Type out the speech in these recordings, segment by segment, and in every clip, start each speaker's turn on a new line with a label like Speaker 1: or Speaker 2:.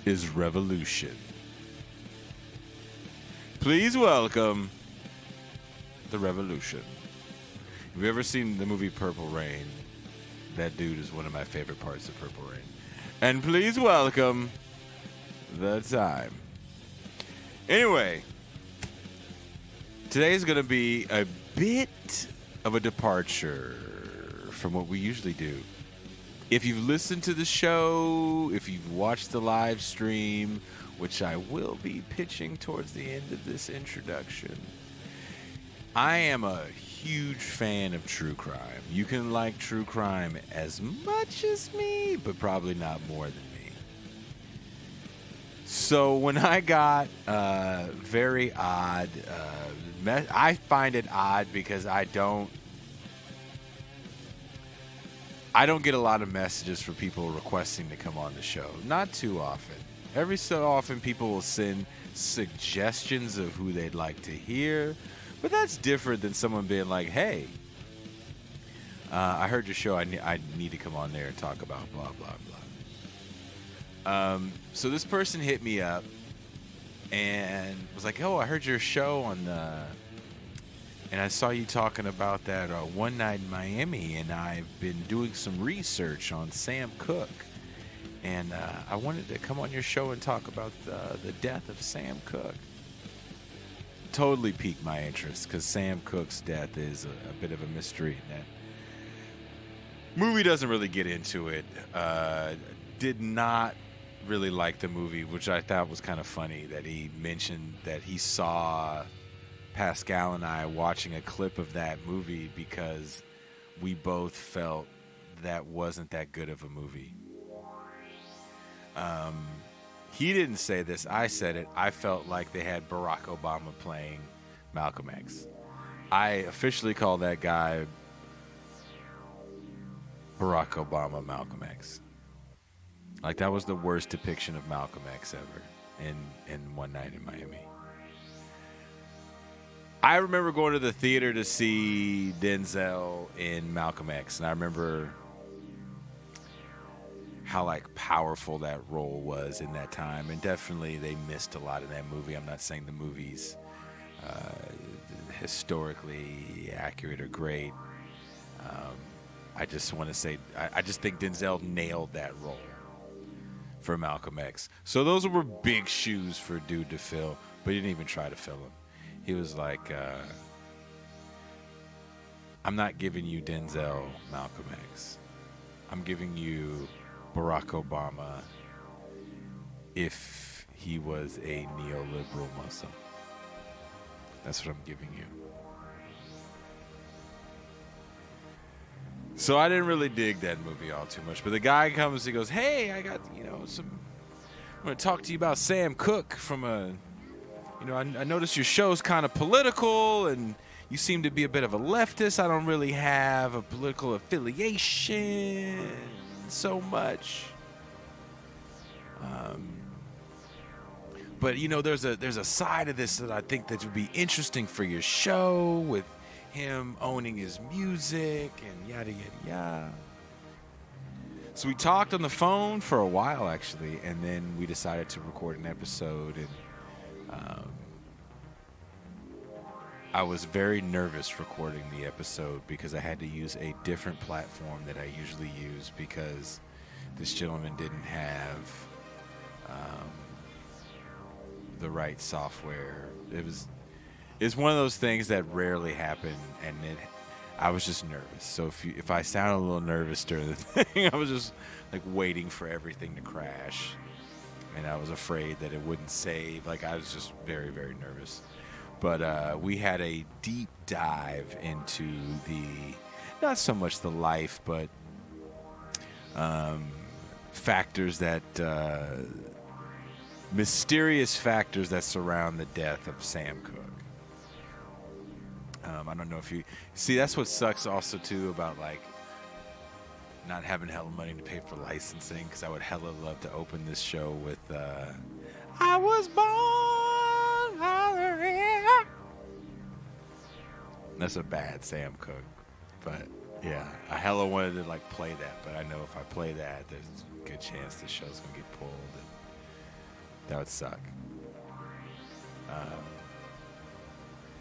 Speaker 1: is revolution. Please welcome the Revolution. Have you ever seen the movie Purple Rain? That dude is one of my favorite parts of Purple Rain. And please welcome the Time. Anyway, today's going to be a bit of a departure from what we usually do. If you've listened to the show, if you've watched the live stream, which I will be pitching towards the end of this introduction, I am a huge fan of true crime. You can like true crime as much as me, but probably not more than me. So when I got very odd, I find it odd because I don't get a lot of messages from people requesting to come on the show. Not too often. Every so often, people will send suggestions of who they'd like to hear. But that's different than someone being like, hey, I heard your show. I need to come on there and talk about blah, blah, blah. So this person hit me up and was like, oh, I heard your show and I saw you talking about that one night in Miami, and I've been doing some research on Sam Cooke. And I wanted to come on your show and talk about the death of Sam Cooke. Totally piqued my interest because Sam Cooke's death is a bit of a mystery. That movie doesn't really get into it. Did not really like the movie, which I thought was kind of funny that he mentioned that he saw Pascal and I watching a clip of that movie because we both felt that wasn't that good of a movie. He didn't say this. I said it. I felt like they had Barack Obama playing Malcolm X. I officially call that guy Barack Obama Malcolm X. Like, that was the worst depiction of Malcolm X ever in One Night in Miami. I remember going to the theater to see Denzel in Malcolm X, and I remember how like powerful that role was in that time, and definitely they missed a lot in that movie. I'm not saying the movie's historically accurate or great. I just want to say I just think Denzel nailed that role for Malcolm X. So those were big shoes for a dude to fill, but he didn't even try to fill them. He was like, I'm not giving you Denzel Malcolm X. I'm giving you Barack Obama if he was a neoliberal Muslim. That's what I'm giving you. So I didn't really dig that movie all too much. But the guy comes, he goes, hey, I got, I'm going to talk to you about Sam Cooke from I noticed your show's kind of political and you seem to be a bit of a leftist. I don't really have a political affiliation so much, but there's a side of this that I think that would be interesting for your show, with him owning his music and yada yada yada. So we talked on the phone for a while actually, and then we decided to record an episode, and I was very nervous recording the episode because I had to use a different platform that I usually use because this gentleman didn't have the right software. It's one of those things that rarely happen, and I was just nervous. So if I sounded a little nervous during the thing, I was just like waiting for everything to crash, and I was afraid that it wouldn't save. Like, I was just very, very nervous. But we had a deep dive into not so much the life, but factors that, mysterious factors that surround the death of Sam Cooke. I don't know if you see, that's what sucks also too about like not having hella money to pay for licensing, because I would hella love to open this show with I was born Hallelujah. That's a bad Sam Cooke, but yeah, I hella wanted to like play that, but I know if I play that, there's a good chance the show's gonna get pulled. And That would suck.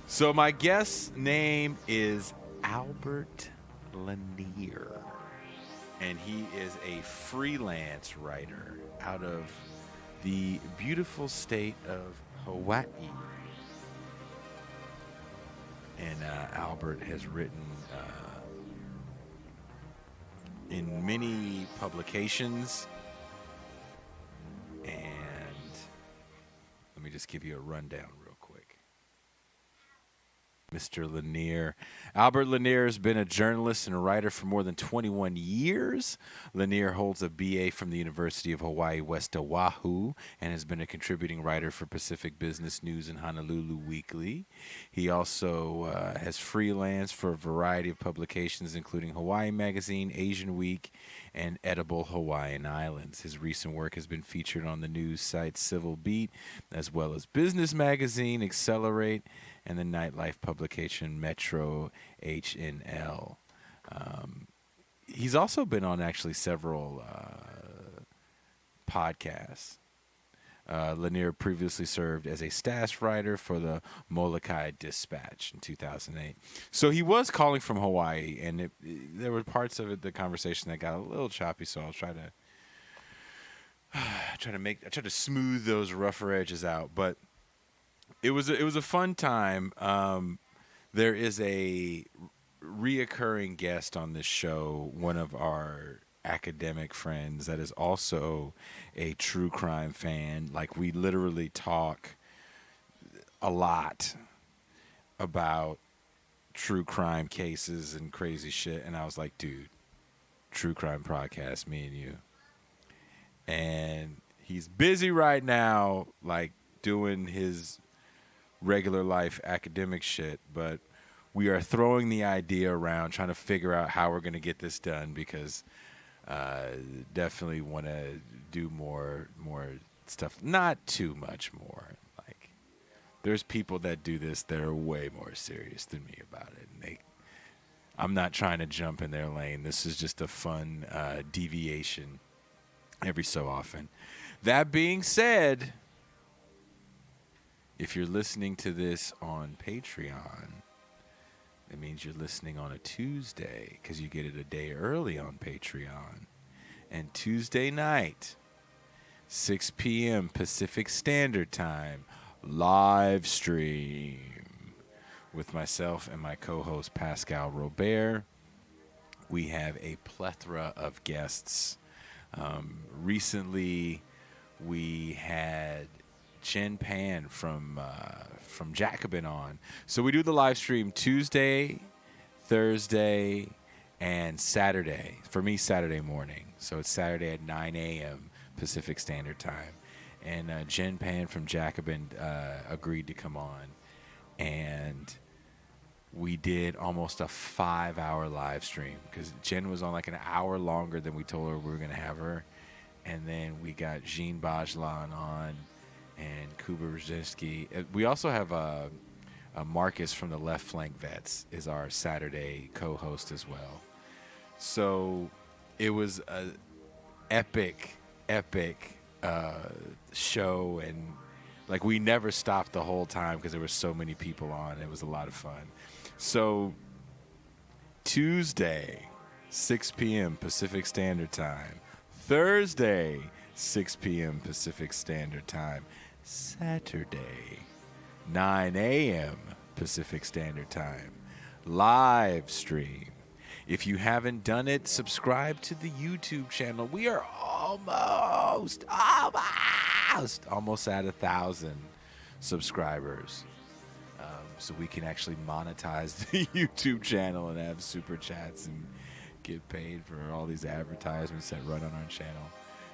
Speaker 1: So my guest's name is Albert Lanier, and he is a freelance writer out of the beautiful state of Hawaii. And Albert has written in many publications. And let me just give you a rundown real quick. Mr. Lanier. Albert Lanier has been a journalist and a writer for more than 21 years. Lanier holds a BA from the University of Hawaii-West Oahu and has been a contributing writer for Pacific Business News and Honolulu Weekly. He also has freelanced for a variety of publications, including Hawaii Magazine, Asian Week, and Edible Hawaiian Islands. His recent work has been featured on the news site Civil Beat, as well as Business Magazine, Accelerate, and the nightlife publication Metro HNL. He's also been on actually several podcasts. Lanier previously served as a staff writer for the Molokai Dispatch in 2008. So he was calling from Hawaii, and there were parts of the conversation that got a little choppy. So I'll try to smooth those rougher edges out. But it was a fun time. There is a reoccurring guest on this show, one of our academic friends that is also a true crime fan. Like, we literally talk a lot about true crime cases and crazy shit. And I was like, dude, true crime podcast, me and you. And he's busy right now, like doing his regular life academic shit, but we are throwing the idea around, trying to figure out how we're going to get this done, because definitely want to do more stuff. Not too much more. Like, there's people that do this that are way more serious than me about it, and I'm not trying to jump in their lane. This is just a fun deviation every so often. That being said, if you're listening to this on Patreon, it means you're listening on a Tuesday, because you get it a day early on Patreon. And Tuesday night, 6 p.m. Pacific Standard Time, live stream with myself and my co-host Pascal Robert. We have a plethora of guests. Recently, we had Jen Pan from Jacobin on. So we do the live stream Tuesday, Thursday, and Saturday. For me, Saturday morning. So it's Saturday at 9 a.m. Pacific Standard Time. And Jen Pan from Jacobin agreed to come on. And we did almost a 5-hour live stream, because Jen was on like an hour longer than we told her we were going to have her. And then we got Jean Bajlan on, and Kuba Brzezinski. We also have a Marcus from the Left Flank Vets is our Saturday co-host as well. So it was a epic show, and like, we never stopped the whole time because there were so many people on. It was a lot of fun. So Tuesday, 6 p.m. Pacific Standard Time. Thursday, 6 p.m. Pacific Standard Time. Saturday, 9 a.m. Pacific Standard Time. Live stream. If you haven't done it, subscribe to the YouTube channel. We are almost at 1,000 subscribers. So we can actually monetize the YouTube channel and have super chats and get paid for all these advertisements that run on our channel.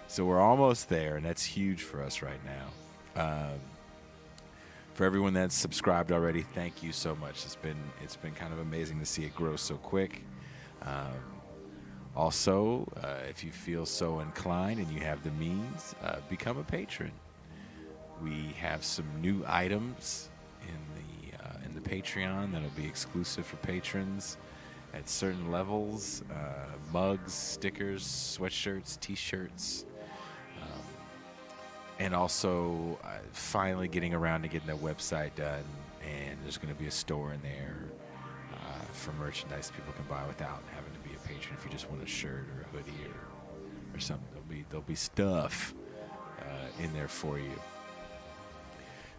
Speaker 1: So we're almost there, and that's huge for us right now. For everyone that's subscribed already, thank you so much. It's been kind of amazing to see it grow so quick. Also, if you feel so inclined and you have the means, become a patron. We have some new items in the Patreon that'll be exclusive for patrons at certain levels. Mugs, stickers, sweatshirts, T-shirts. and also finally getting around to getting that website done. And there's going to be a store in there for merchandise people can buy without having to be a patron. If you just want a shirt or a hoodie or something, there'll be stuff in there for you.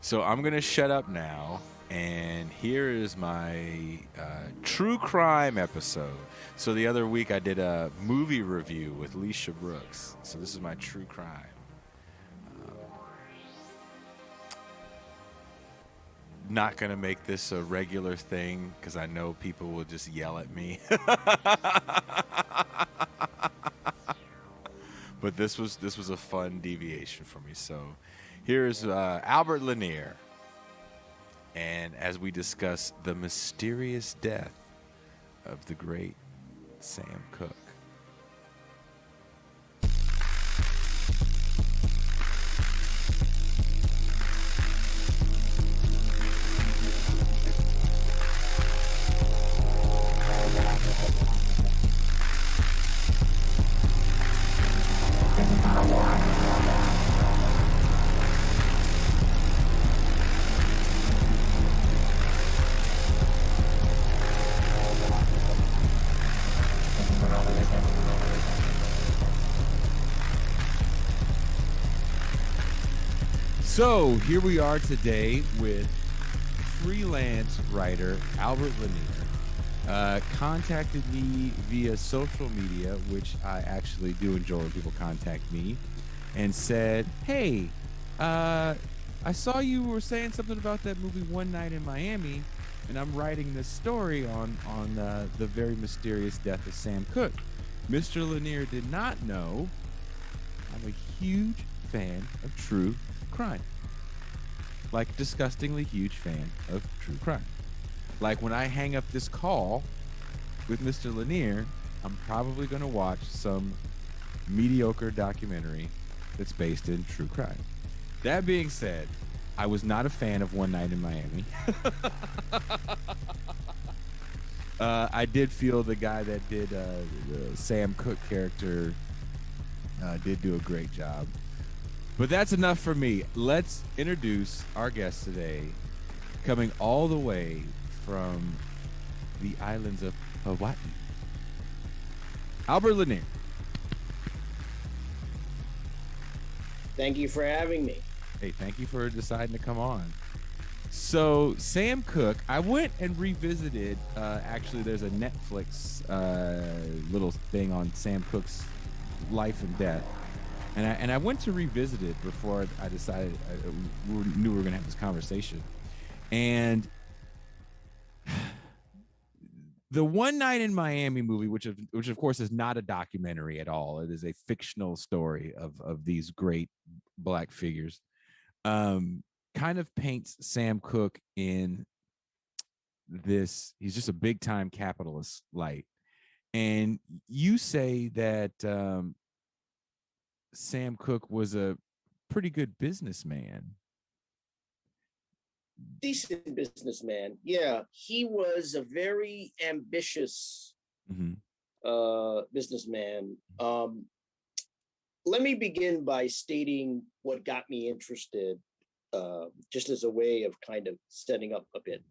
Speaker 1: So I'm going to shut up now, and here is my true crime episode. So the other week I did a movie review with Leisha Brooks. So this is my true crime. Not going to make this a regular thing because I know people will just yell at me. But this was a fun deviation for me. So here's Albert Lanier. And as we discuss the mysterious death of the great Sam Cooke. So here we are today with freelance writer Albert Lanier. Contacted me via social media, which I actually do enjoy when people contact me, and said, "Hey, I saw you were saying something about that movie One Night in Miami, and I'm writing this story on the very mysterious death of Sam Cooke." Mr. Lanier did not know I'm a huge fan of true crime. Like, disgustingly huge fan of true crime. Like, when I hang up this call with Mr. Lanier, I'm probably going to watch some mediocre documentary that's based in true crime. That being said, I was not a fan of One Night in Miami. I did feel the guy that did the Sam Cooke character did do a great job. But that's enough for me. Let's introduce our guest today, coming all the way from the islands of Hawaii, Albert Lanier.
Speaker 2: Thank you for having me.
Speaker 1: Hey, thank you for deciding to come on. So, Sam Cooke, I went and revisited, actually, there's a Netflix little thing on Sam Cooke's life and death. And I went to revisit it before I decided I knew we were going to have this conversation. And the One Night in Miami movie, which of course is not a documentary at all, it is a fictional story of these great Black figures, kind of paints Sam Cooke in this, he's just a big time capitalist light. And you say that Sam Cooke was a pretty good businessman.
Speaker 2: Decent businessman. Yeah, he was a very ambitious businessman. Let me begin by stating what got me interested, just as a way of kind of setting up a bit.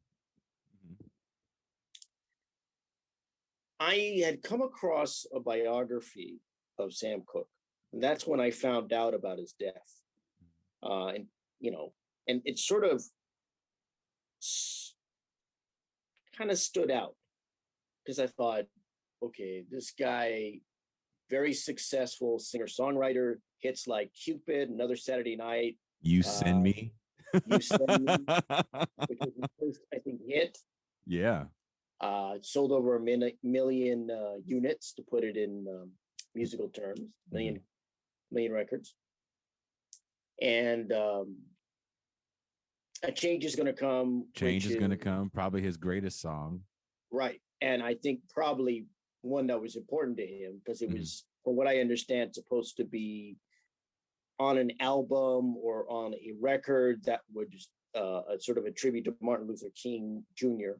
Speaker 2: I had come across a biography of Sam Cooke. And that's when I found out about his death. And it sort of kind of stood out because I thought, okay, this guy, very successful singer-songwriter, hits like Cupid, Another Saturday Night.
Speaker 1: You Send Me.
Speaker 2: You Send Me, which was the first, I think, hit.
Speaker 1: Yeah.
Speaker 2: Sold over a million units, to put it in musical terms, million records. And a Change Is Gonna Come.
Speaker 1: Change is Gonna Come, probably his greatest song.
Speaker 2: Right. And I think probably one that was important to him because it was, from what I understand, supposed to be on an album or on a record that would sort of a tribute to Martin Luther King Jr.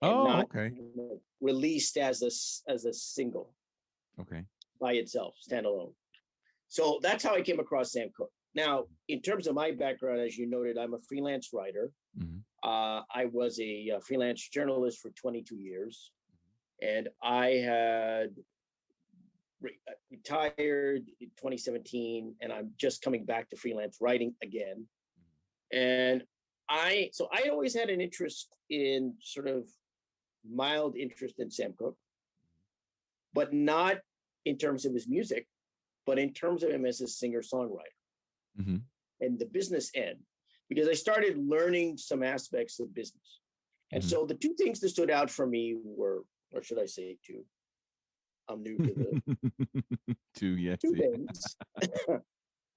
Speaker 1: Okay.
Speaker 2: Released as a single.
Speaker 1: Okay.
Speaker 2: By itself, standalone. So that's how I came across Sam Cooke. Now, in terms of my background, as you noted, I'm a freelance writer.
Speaker 1: Mm-hmm.
Speaker 2: I was a freelance journalist for 22 years, and I had retired in 2017, and I'm just coming back to freelance writing again. And I always had an interest in sort of mild interest in Sam Cooke, but not in terms of his music, but in terms of him as a singer-songwriter
Speaker 1: Mm-hmm.
Speaker 2: and the business end, because I started learning some aspects of business. And
Speaker 1: Mm-hmm.
Speaker 2: so the two things that stood out for me were, or should I say two? I'm new to the
Speaker 1: two
Speaker 2: things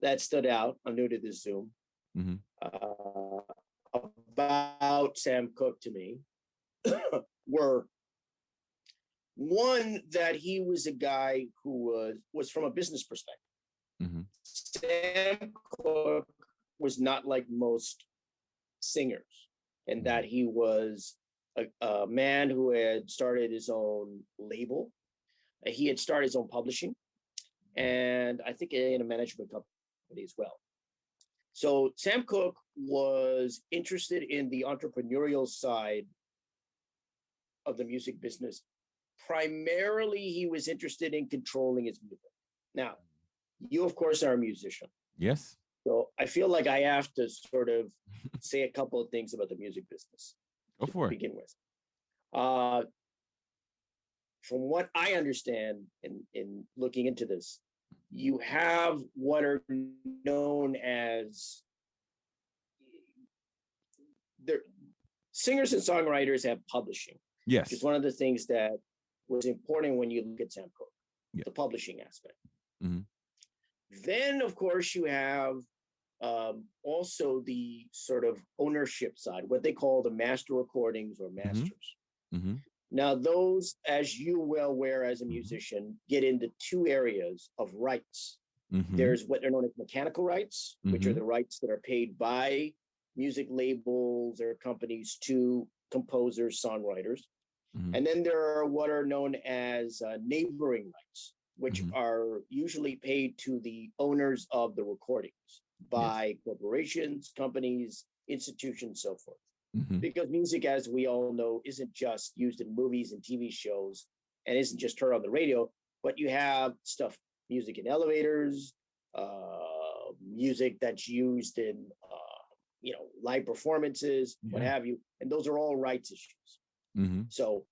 Speaker 2: that stood out. I'm new to this Zoom.
Speaker 1: Mm-hmm.
Speaker 2: About Sam Cooke to me were one, that he was a guy who was from a business perspective.
Speaker 1: Mm-hmm.
Speaker 2: Sam Cooke was not like most singers, and that he was a man who had started his own label. He had started his own publishing, and I think in a management company as well. So Sam Cooke was interested in the entrepreneurial side of the music business. Primarily, he was interested in controlling his music. Now, you, of course, are a musician.
Speaker 1: Yes.
Speaker 2: So I feel like I have to sort of say a couple of things about the music business
Speaker 1: Go for it.
Speaker 2: begin with. From what I understand in looking into this, you have what are known as singers and songwriters have publishing.
Speaker 1: Yes.
Speaker 2: It's one of the things that was important when you look at Sam Cooke, the publishing aspect.
Speaker 1: Mm-hmm.
Speaker 2: Then, of course, you have also the sort of ownership side, what they call the master recordings or masters.
Speaker 1: Mm-hmm.
Speaker 2: Now, those, as you well aware as a musician, get into two areas of rights.
Speaker 1: Mm-hmm.
Speaker 2: There's what are known as mechanical rights, which are the rights that are paid by music labels or companies to composers, songwriters.
Speaker 1: Mm-hmm.
Speaker 2: And then there are what are known as neighboring rights, which are usually paid to the owners of the recordings by corporations, companies, institutions, so forth.
Speaker 1: Mm-hmm.
Speaker 2: Because music, as we all know, isn't just used in movies and TV shows and isn't just heard on the radio, but you have music in elevators, music that's used in, live performances, what have you. And those are all rights issues.
Speaker 1: Mm-hmm.
Speaker 2: So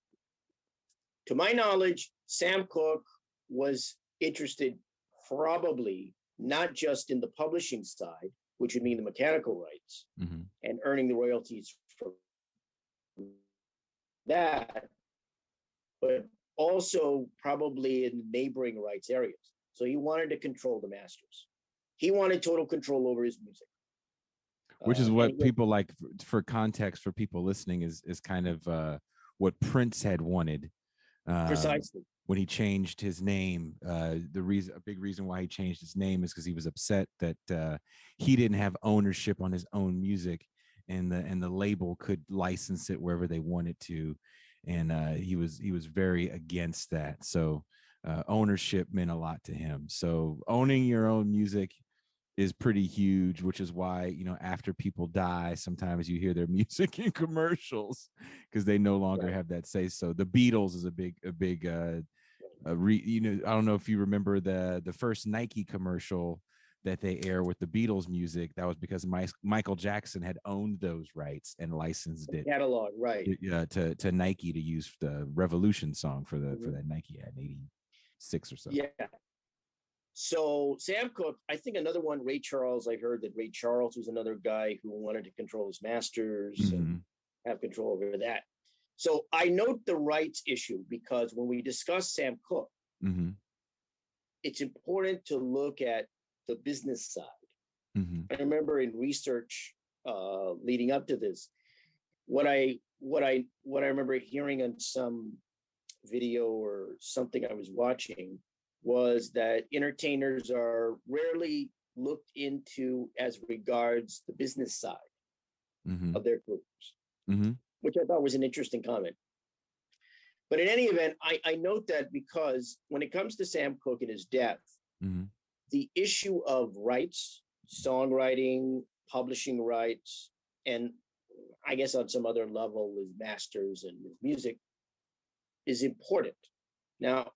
Speaker 2: to my knowledge, Sam Cooke was interested probably not just in the publishing side, which would mean the mechanical rights and earning the royalties from that, but also probably in neighboring rights areas. So he wanted to control the masters. He wanted total control over his music.
Speaker 1: Which is what people like, for context, for people listening, is kind of what Prince had wanted.
Speaker 2: Precisely.
Speaker 1: When he changed his name, a big reason why he changed his name is because he was upset that he didn't have ownership on his own music, and the label could license it wherever they wanted to, and he was very against that. So ownership meant a lot to him. So owning your own music is pretty huge, which is why, after people die, sometimes you hear their music in commercials because they no longer have that say. So the Beatles is a big I don't know if you remember the first Nike commercial that they air with the Beatles music. That was because Michael Jackson had owned those rights and licensed it
Speaker 2: catalog, right?
Speaker 1: To Nike to use the Revolution song for that Nike ad in '86 or so.
Speaker 2: Yeah. So Sam Cooke, I think another one, Ray Charles. I heard that Ray Charles was another guy who wanted to control his masters and have control over that. So I note the rights issue because when we discuss Sam Cooke, it's important to look at the business side. I remember in research leading up to this, what I remember hearing on some video or something I was watching was that entertainers are rarely looked into as regards the business side of their careers, which I thought was an interesting comment. But in any event, I note that because when it comes to Sam Cooke and his death, the issue of rights, songwriting, publishing rights, and I guess on some other level with masters and with music is important. Now,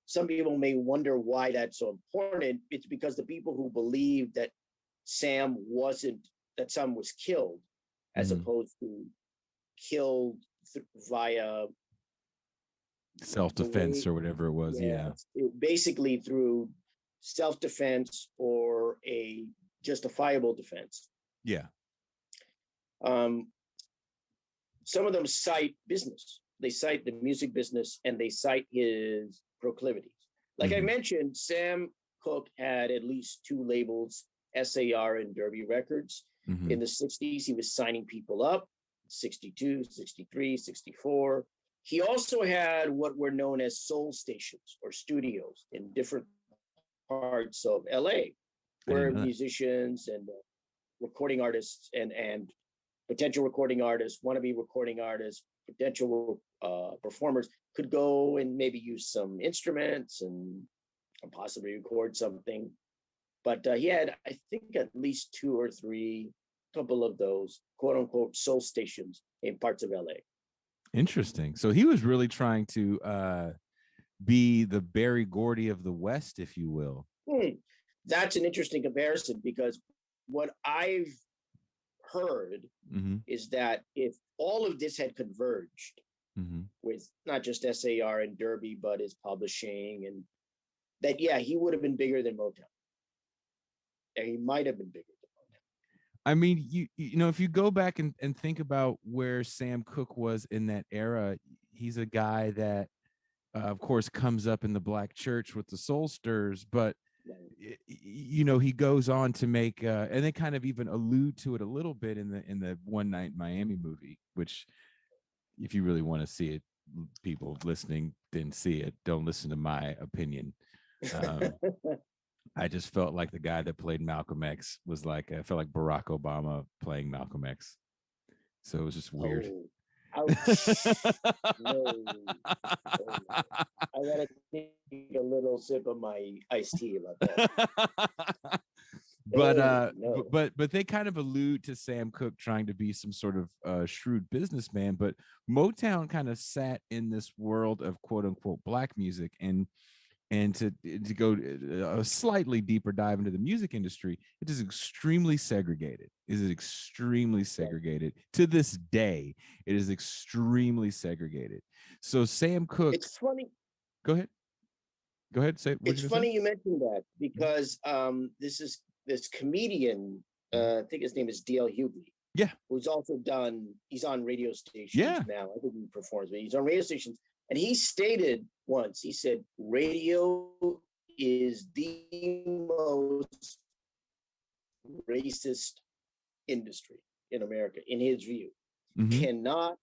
Speaker 2: some people may wonder why that's so important. It's because the people who believe that Sam was killed, as opposed to killed via
Speaker 1: self-defense or whatever it was.
Speaker 2: Basically through self-defense or a justifiable defense. Some of them cite business. They cite the music business and they cite his proclivities. Like I mentioned, Sam Cooke had at least 2 labels, SAR and Derby Records. In the 60s, he was signing people up, 62, 63, 64. He also had what were known as soul stations or studios in different parts of LA, where musicians and recording artists and potential recording artists, wannabe recording artists, potential performers could go and maybe use some instruments and possibly record something. But he had, I think, at least 2 or 3, couple of those quote unquote soul stations in parts of LA.
Speaker 1: Interesting. So he was really trying to be the Berry Gordy of the West, if you will.
Speaker 2: That's an interesting comparison, because what I've heard is that if all of this had converged with not just SAR and Derby, but his publishing, and that, he would have been bigger than Motown. He might have been bigger than Motown.
Speaker 1: I mean, you know, if you go back and think about where Sam Cooke was in that era, he's a guy that, of course, comes up in the Black church with the Soul Stirrers, but you know, he goes on to make and they kind of even allude to it a little bit in the One Night in Miami movie, which, if you really want to see it, people listening didn't see it, don't listen to my opinion. I just felt like the guy that played Malcolm X was like, I felt like Barack Obama playing Malcolm X, so it was just weird.
Speaker 2: No. I gotta take a little sip of my iced tea about that.
Speaker 1: But they kind of allude to Sam Cooke trying to be some sort of shrewd businessman, but Motown kind of sat in this world of quote unquote Black music, and to go a slightly deeper dive into the music industry, it is extremely segregated. To this day, it is extremely segregated. So Sam Cooke.
Speaker 2: It's funny.
Speaker 1: Go ahead. Say.
Speaker 2: It's funny you mentioned that, because this comedian, I think his name is D.L. Hughley.
Speaker 1: Yeah.
Speaker 2: Who's also he's on radio stations now. I think he performs, but he's on radio stations. And he stated once, he said, radio is the most racist industry in America, in his view. Cannot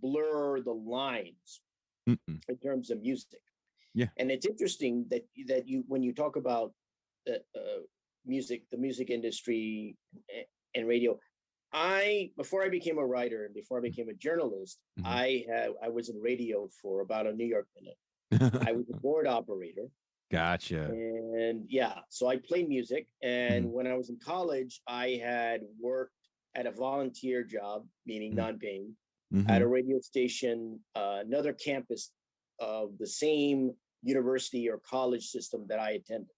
Speaker 2: blur the lines in terms of music.
Speaker 1: Yeah.
Speaker 2: And it's interesting that you, when you talk about the music industry and radio, before I became a writer and before I became a journalist, I was in radio for about a New York minute. I was a board operator.
Speaker 1: Gotcha.
Speaker 2: And so I played music. And when I was in college, I had worked at a volunteer job, meaning non-paying, at a radio station, another campus of the same university or college system that I attended.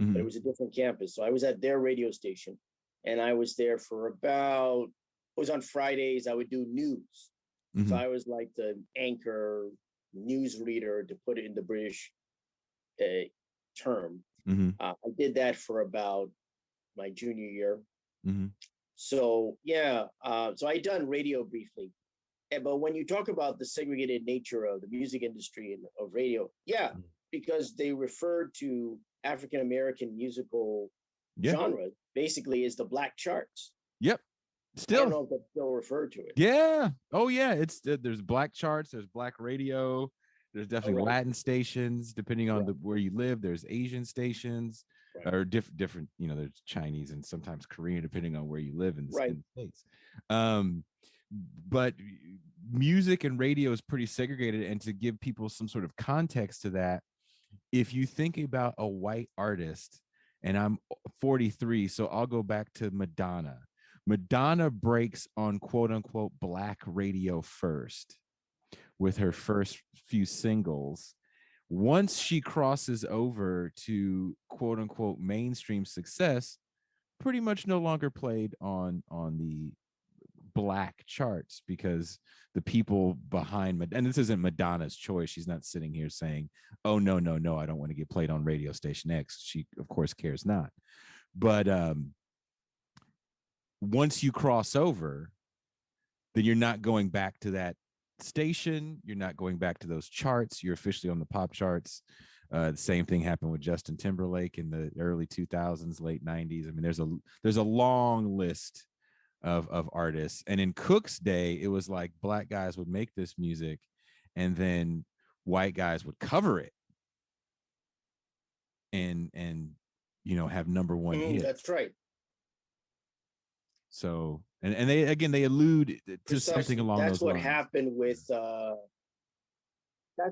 Speaker 2: But it was a different campus. So I was at their radio station. And I was there for it was on Fridays, I would do news. So I was like the anchor news reader, to put it in the British term. I did that for about my junior year. So, so I done radio briefly. But when you talk about the segregated nature of the music industry and of radio, because they refer to African-American musical genre basically is the Black charts.
Speaker 1: Yep. Still,
Speaker 2: I don't know if that's still referred to it.
Speaker 1: Yeah. Oh yeah. It's there's Black charts. There's Black radio. There's definitely Latin stations, depending on where you live. There's Asian stations, or different. You know, there's Chinese and sometimes Korean, depending on where you live in the States. But music and radio is pretty segregated. And to give people some sort of context to that, if you think about a white artist and I'm 43, so I'll go back to Madonna. Madonna breaks on quote unquote black radio first with her first few singles. Once she crosses over to quote unquote mainstream success, pretty much no longer played on the black charts, because the people behind, and this isn't Madonna's choice, she's not sitting here saying, oh no, I don't want to get played on radio station X. She of course cares not. But once you cross over, then you're not going back to that station, you're not going back to those charts, you're officially on the pop charts. The same thing happened with Justin Timberlake in the early 2000s, late 90s. I mean, there's a long list of artists. And in Cooke's day, it was like black guys would make this music and then white guys would cover it and have number one hit.
Speaker 2: That's right.
Speaker 1: So and they allude to
Speaker 2: Precisely.
Speaker 1: something along
Speaker 2: that's
Speaker 1: those
Speaker 2: what
Speaker 1: lines.
Speaker 2: happened with that's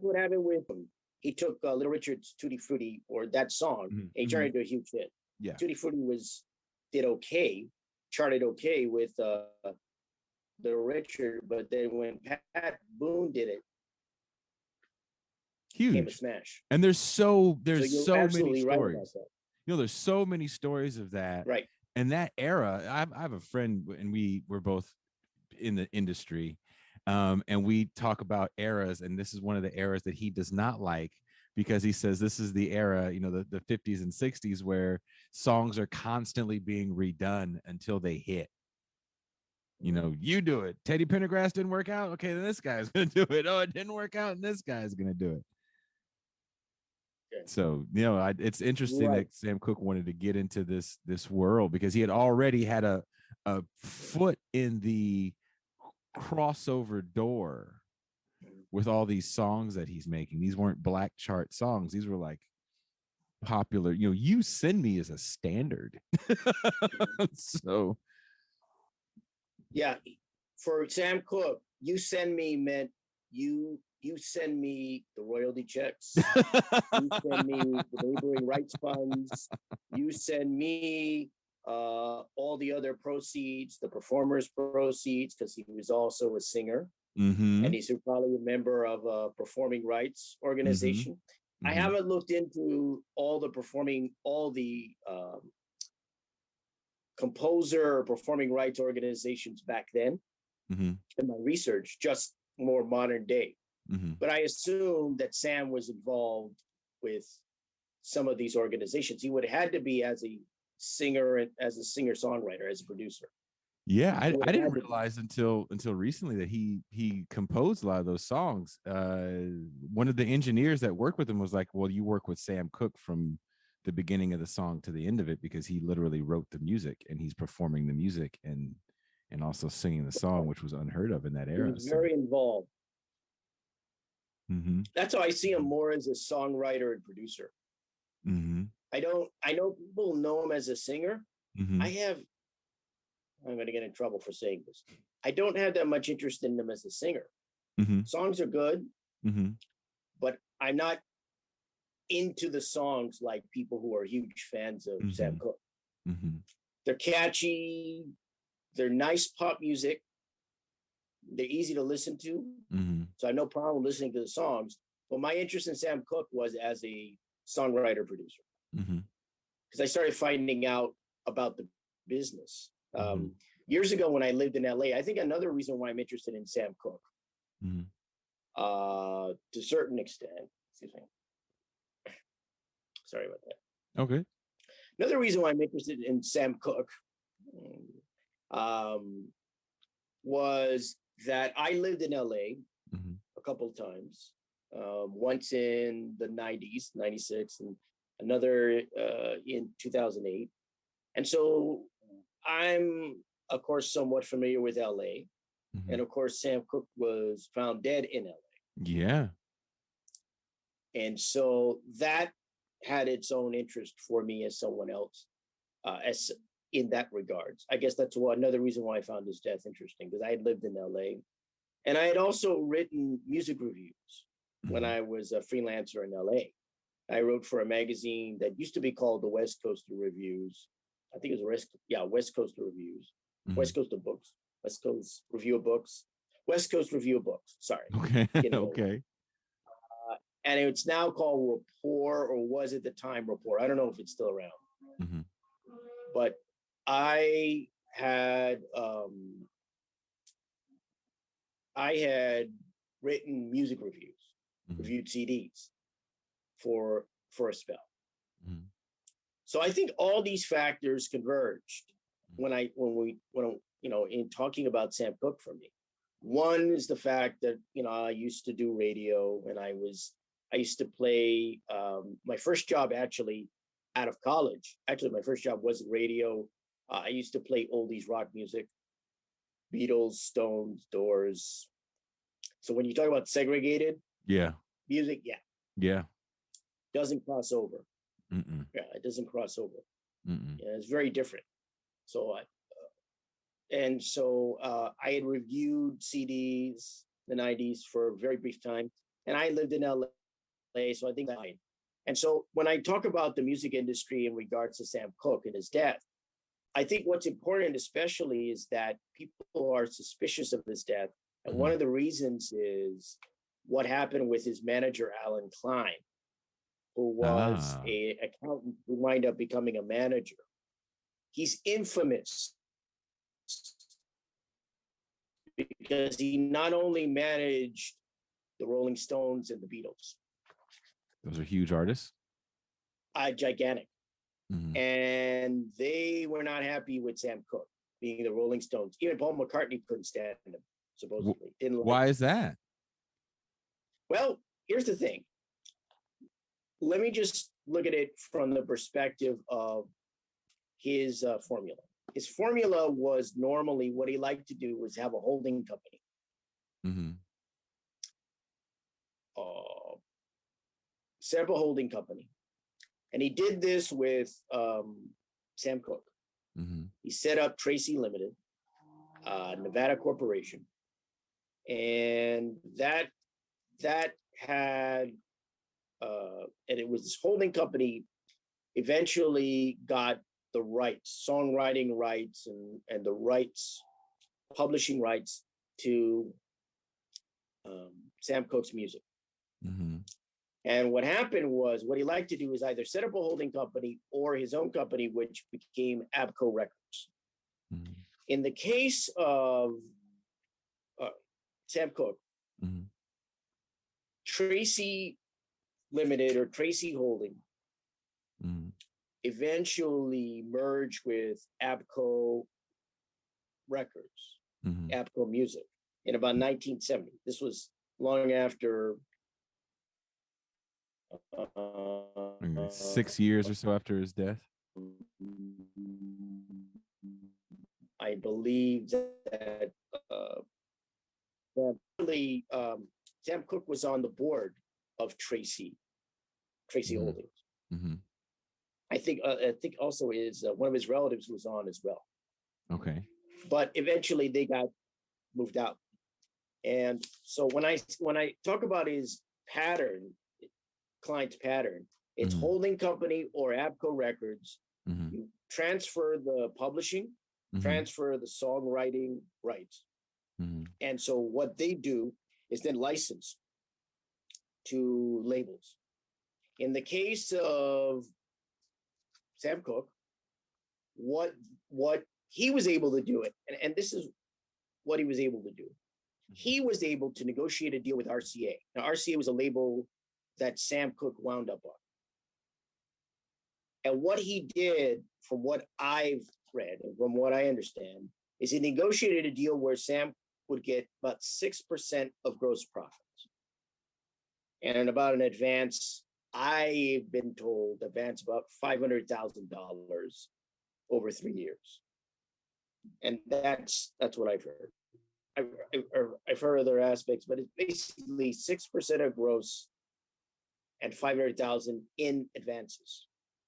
Speaker 2: what happened with him. He took Little Richard's Tutti Frutti, or that song, and he turned it into a huge hit.
Speaker 1: Yeah.
Speaker 2: Tutti Frutti did okay, charted okay with Little Richard, but then when Pat Boone did it,
Speaker 1: huge,
Speaker 2: became a smash.
Speaker 1: And there's so many stories.
Speaker 2: Right,
Speaker 1: there's so many stories of that.
Speaker 2: Right.
Speaker 1: And that era, I have a friend, and we're both in the industry, and we talk about eras, and this is one of the eras that he does not like, because he says this is the era, the 50s and 60s, where songs are constantly being redone until they hit. You do it. Teddy Pendergrass didn't work out. Okay, then this guy's gonna do it. Oh, it didn't work out, and this guy's gonna do it. Okay. So it's interesting that Sam Cooke wanted to get into this world, because he had already had a foot in the crossover door with all these songs that he's making. These weren't black chart songs. These were like popular. You Send Me is a standard. So yeah,
Speaker 2: for Sam Cooke, You Send Me meant you send me the royalty checks. You send me the neighboring rights funds. You send me all the other proceeds, the performers' proceeds, because he was also a singer.
Speaker 1: Mm-hmm.
Speaker 2: And he's probably a member of a performing rights organization. Mm-hmm. I haven't looked into all the composer or performing rights organizations back then in my research, just more modern day. But I assume that Sam was involved with some of these organizations. He would have had to be as a singer-songwriter, as a producer.
Speaker 1: Yeah, I didn't realize until recently that he composed a lot of those songs. One of the engineers that worked with him was like, well, you work with Sam Cooke from the beginning of the song to the end of it, because he literally wrote the music and he's performing the music and also singing the song, which was unheard of in that era.
Speaker 2: He was very involved. That's how I see him, more as a songwriter and producer. I know people know him as a singer. I'm going to get in trouble for saying this. I don't have that much interest in him as a singer. Songs are good, but I'm not into the songs like people who are huge fans of Sam Cooke. They're catchy. They're nice pop music. They're easy to listen to. So I have no problem listening to the songs. But my interest in Sam Cooke was as a songwriter producer, because I started finding out about the business years ago when I lived in LA. I think another reason why I'm interested in Sam Cooke, to a certain extent, excuse me, sorry about that.
Speaker 1: Okay.
Speaker 2: Another reason why I'm interested in Sam Cooke was that I lived in LA a couple of times, once in the 90s, 96, and another in 2008. And so I'm, of course, somewhat familiar with LA. And of course, Sam Cooke was found dead in LA.
Speaker 1: Yeah.
Speaker 2: And so that had its own interest for me as someone else, as in that regards. I guess that's another reason why I found his death interesting, because I had lived in LA. And I had also written music reviews when I was a freelancer in LA. I wrote for a magazine that used to be called the West Coaster Reviews. I think it was West Coaster Reviews, West Coaster Books, West Coast Review of Books, West Coast Review of Books. Sorry.
Speaker 1: Okay. Okay.
Speaker 2: And it's now called Rapport, or was at the time Rapport. I don't know if it's still around.
Speaker 1: Mm-hmm.
Speaker 2: But I had written music reviews, reviewed CDs for a spell.
Speaker 1: Mm-hmm.
Speaker 2: So I think all these factors converged when in talking about Sam Cooke for me. One is the fact that I used to do radio, and I used to play my first job actually out of college. Actually, my first job wasn't radio. I used to play oldies rock music, Beatles, Stones, Doors. So when you talk about segregated music, doesn't cross over.
Speaker 1: Mm-mm.
Speaker 2: Yeah, it doesn't cross over.
Speaker 1: Mm-mm.
Speaker 2: Yeah, it's very different. So I had reviewed CDs in the 90s for a very brief time, and I lived in LA, so I think that. And so when I talk about the music industry in regards to Sam Cooke and his death, I think what's important especially is that people are suspicious of his death. And one of the reasons is what happened with his manager, Alan Klein, who was an accountant who wound up becoming a manager. He's infamous because he not only managed the Rolling Stones and the Beatles.
Speaker 1: Those are huge artists.
Speaker 2: Gigantic. Mm-hmm. And they were not happy with Sam Cooke being the Rolling Stones. Even Paul McCartney couldn't stand him, supposedly.
Speaker 1: Why is that?
Speaker 2: Well, here's the thing. Let me just look at it from the perspective of his formula. His formula was normally what he liked to do was have a holding company.
Speaker 1: Mm-hmm.
Speaker 2: Set up a holding company. And he did this with Sam Cooke. Mm-hmm. He set up Tracy Limited, Nevada Corporation. And that had, and it was this holding company eventually got the rights, songwriting rights and the rights, publishing rights to Sam Cooke's music. Mm-hmm. And what happened was, what he liked to do is either set up a holding company or his own company, which became Abco Records. Mm-hmm. In the case of Sam Cooke, mm-hmm. Tracy Limited or Tracy Holding mm-hmm. eventually merged with Abco Records, mm-hmm. Abco Music, in about 1970. This was long after
Speaker 1: 6 years or so after his death.
Speaker 2: I believe that Sam Cooke was on the board of Tracy mm-hmm. Holdings. Mm-hmm. I think also one of his relatives was on as well.
Speaker 1: Okay.
Speaker 2: But eventually they got moved out. And so when I talk about his client's pattern, it's mm-hmm. holding company or Abco Records. Mm-hmm. You transfer the publishing, mm-hmm. transfer the songwriting rights. Mm-hmm. And so what they do is then license to labels. In the case of Sam Cooke, what he was able to do, and this is what he was able to do. He was able to negotiate a deal with RCA. Now, RCA was a label that Sam Cooke wound up on. And what he did, from what I've read and from what I understand, is he negotiated a deal where Sam would get about 6% of gross profits. And about an advance, I've been told, about $500,000 over 3 years. And that's what I've heard. I've heard other aspects, but it's basically 6% of gross and $500,000 in advances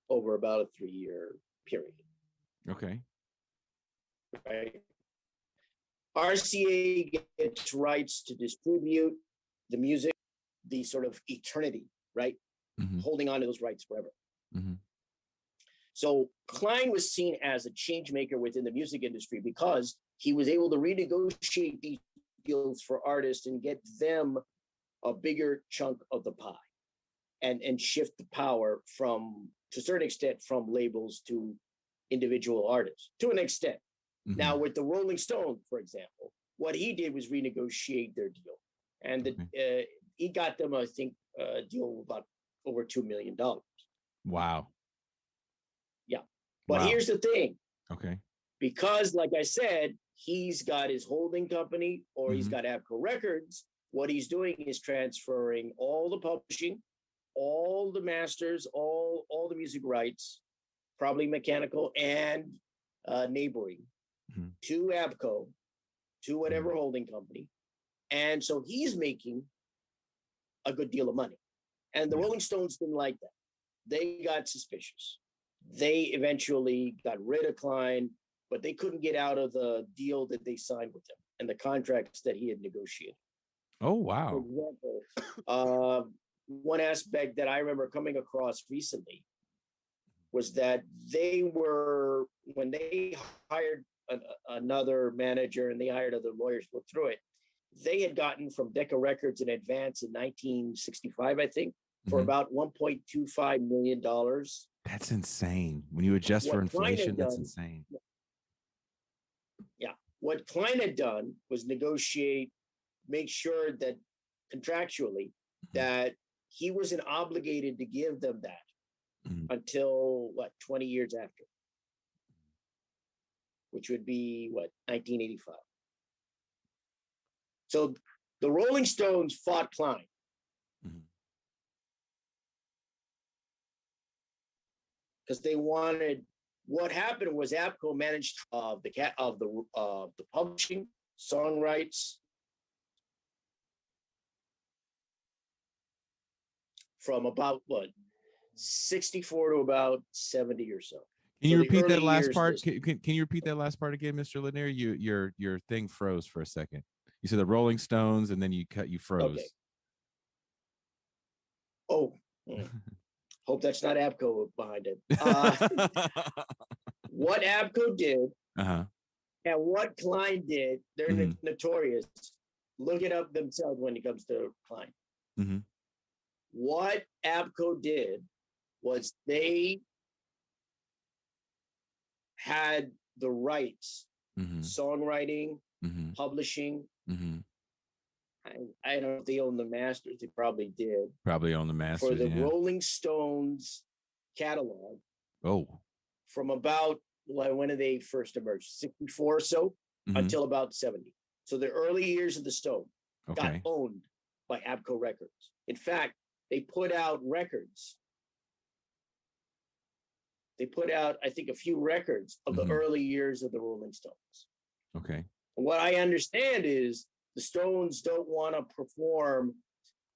Speaker 2: over about a 3-year period.
Speaker 1: Okay.
Speaker 2: Right. RCA gets rights to distribute the music, the sort of eternity, right? holding on to those rights forever.
Speaker 1: Mm-hmm.
Speaker 2: So Klein was seen as a change maker within the music industry because he was able to renegotiate these deals for artists and get them a bigger chunk of the pie and shift the power from, to a certain extent, from labels to individual artists, to an extent.
Speaker 1: Mm-hmm.
Speaker 2: Now, with the Rolling Stones, for example, what he did was renegotiate their deal. And he got them, I think, a deal of about over $2 million.
Speaker 1: Wow.
Speaker 2: Yeah. But here's the thing.
Speaker 1: Okay.
Speaker 2: Because, like I said, he's got his holding company or he's got Abco Records. What he's doing is transferring all the publishing, all the masters, all the music rights, probably mechanical and neighboring, to Abco, to whatever holding company. And so he's making a good deal of money. And the Rolling Stones didn't like that. They got suspicious. They eventually got rid of Klein, but they couldn't get out of the deal that they signed with him and the contracts that he had negotiated.
Speaker 1: Oh, wow.
Speaker 2: For example, one aspect that I remember coming across recently was that when they hired another manager and they hired other lawyers to look through it, they had gotten from Decca Records in advance in 1965, I think, for about $1.25 million.
Speaker 1: That's insane. When you adjust for inflation, that's insane.
Speaker 2: Yeah. What Klein had done was negotiate, make sure that contractually that he wasn't obligated to give them that until 20 years after, which would be 1985. So the Rolling Stones fought Klein. Because they wanted, what happened was Abco managed the publishing, song rights, from about 64 to about 70 or so.
Speaker 1: Can you repeat that last part? Can you repeat that last part again, Mr. Lanier? Your thing froze for a second. You said the Rolling Stones, and then you froze.
Speaker 2: Okay. Oh, hope that's not Abco behind it. What Abco did and what Klein did, they're notorious. Look it up themselves when it comes to Klein. What Abco did was they had the rights, songwriting, publishing. I don't know if they own the masters. They probably did.
Speaker 1: Probably own the masters
Speaker 2: for the Rolling Stones catalog.
Speaker 1: Oh,
Speaker 2: from about when did they first emerge? 64 or so until about 70. So the early years of the Stones got owned by Abco Records. In fact, they put out records. They put out, I think, a few records of the early years of the Rolling Stones.
Speaker 1: Okay.
Speaker 2: What I understand is the Stones don't want to perform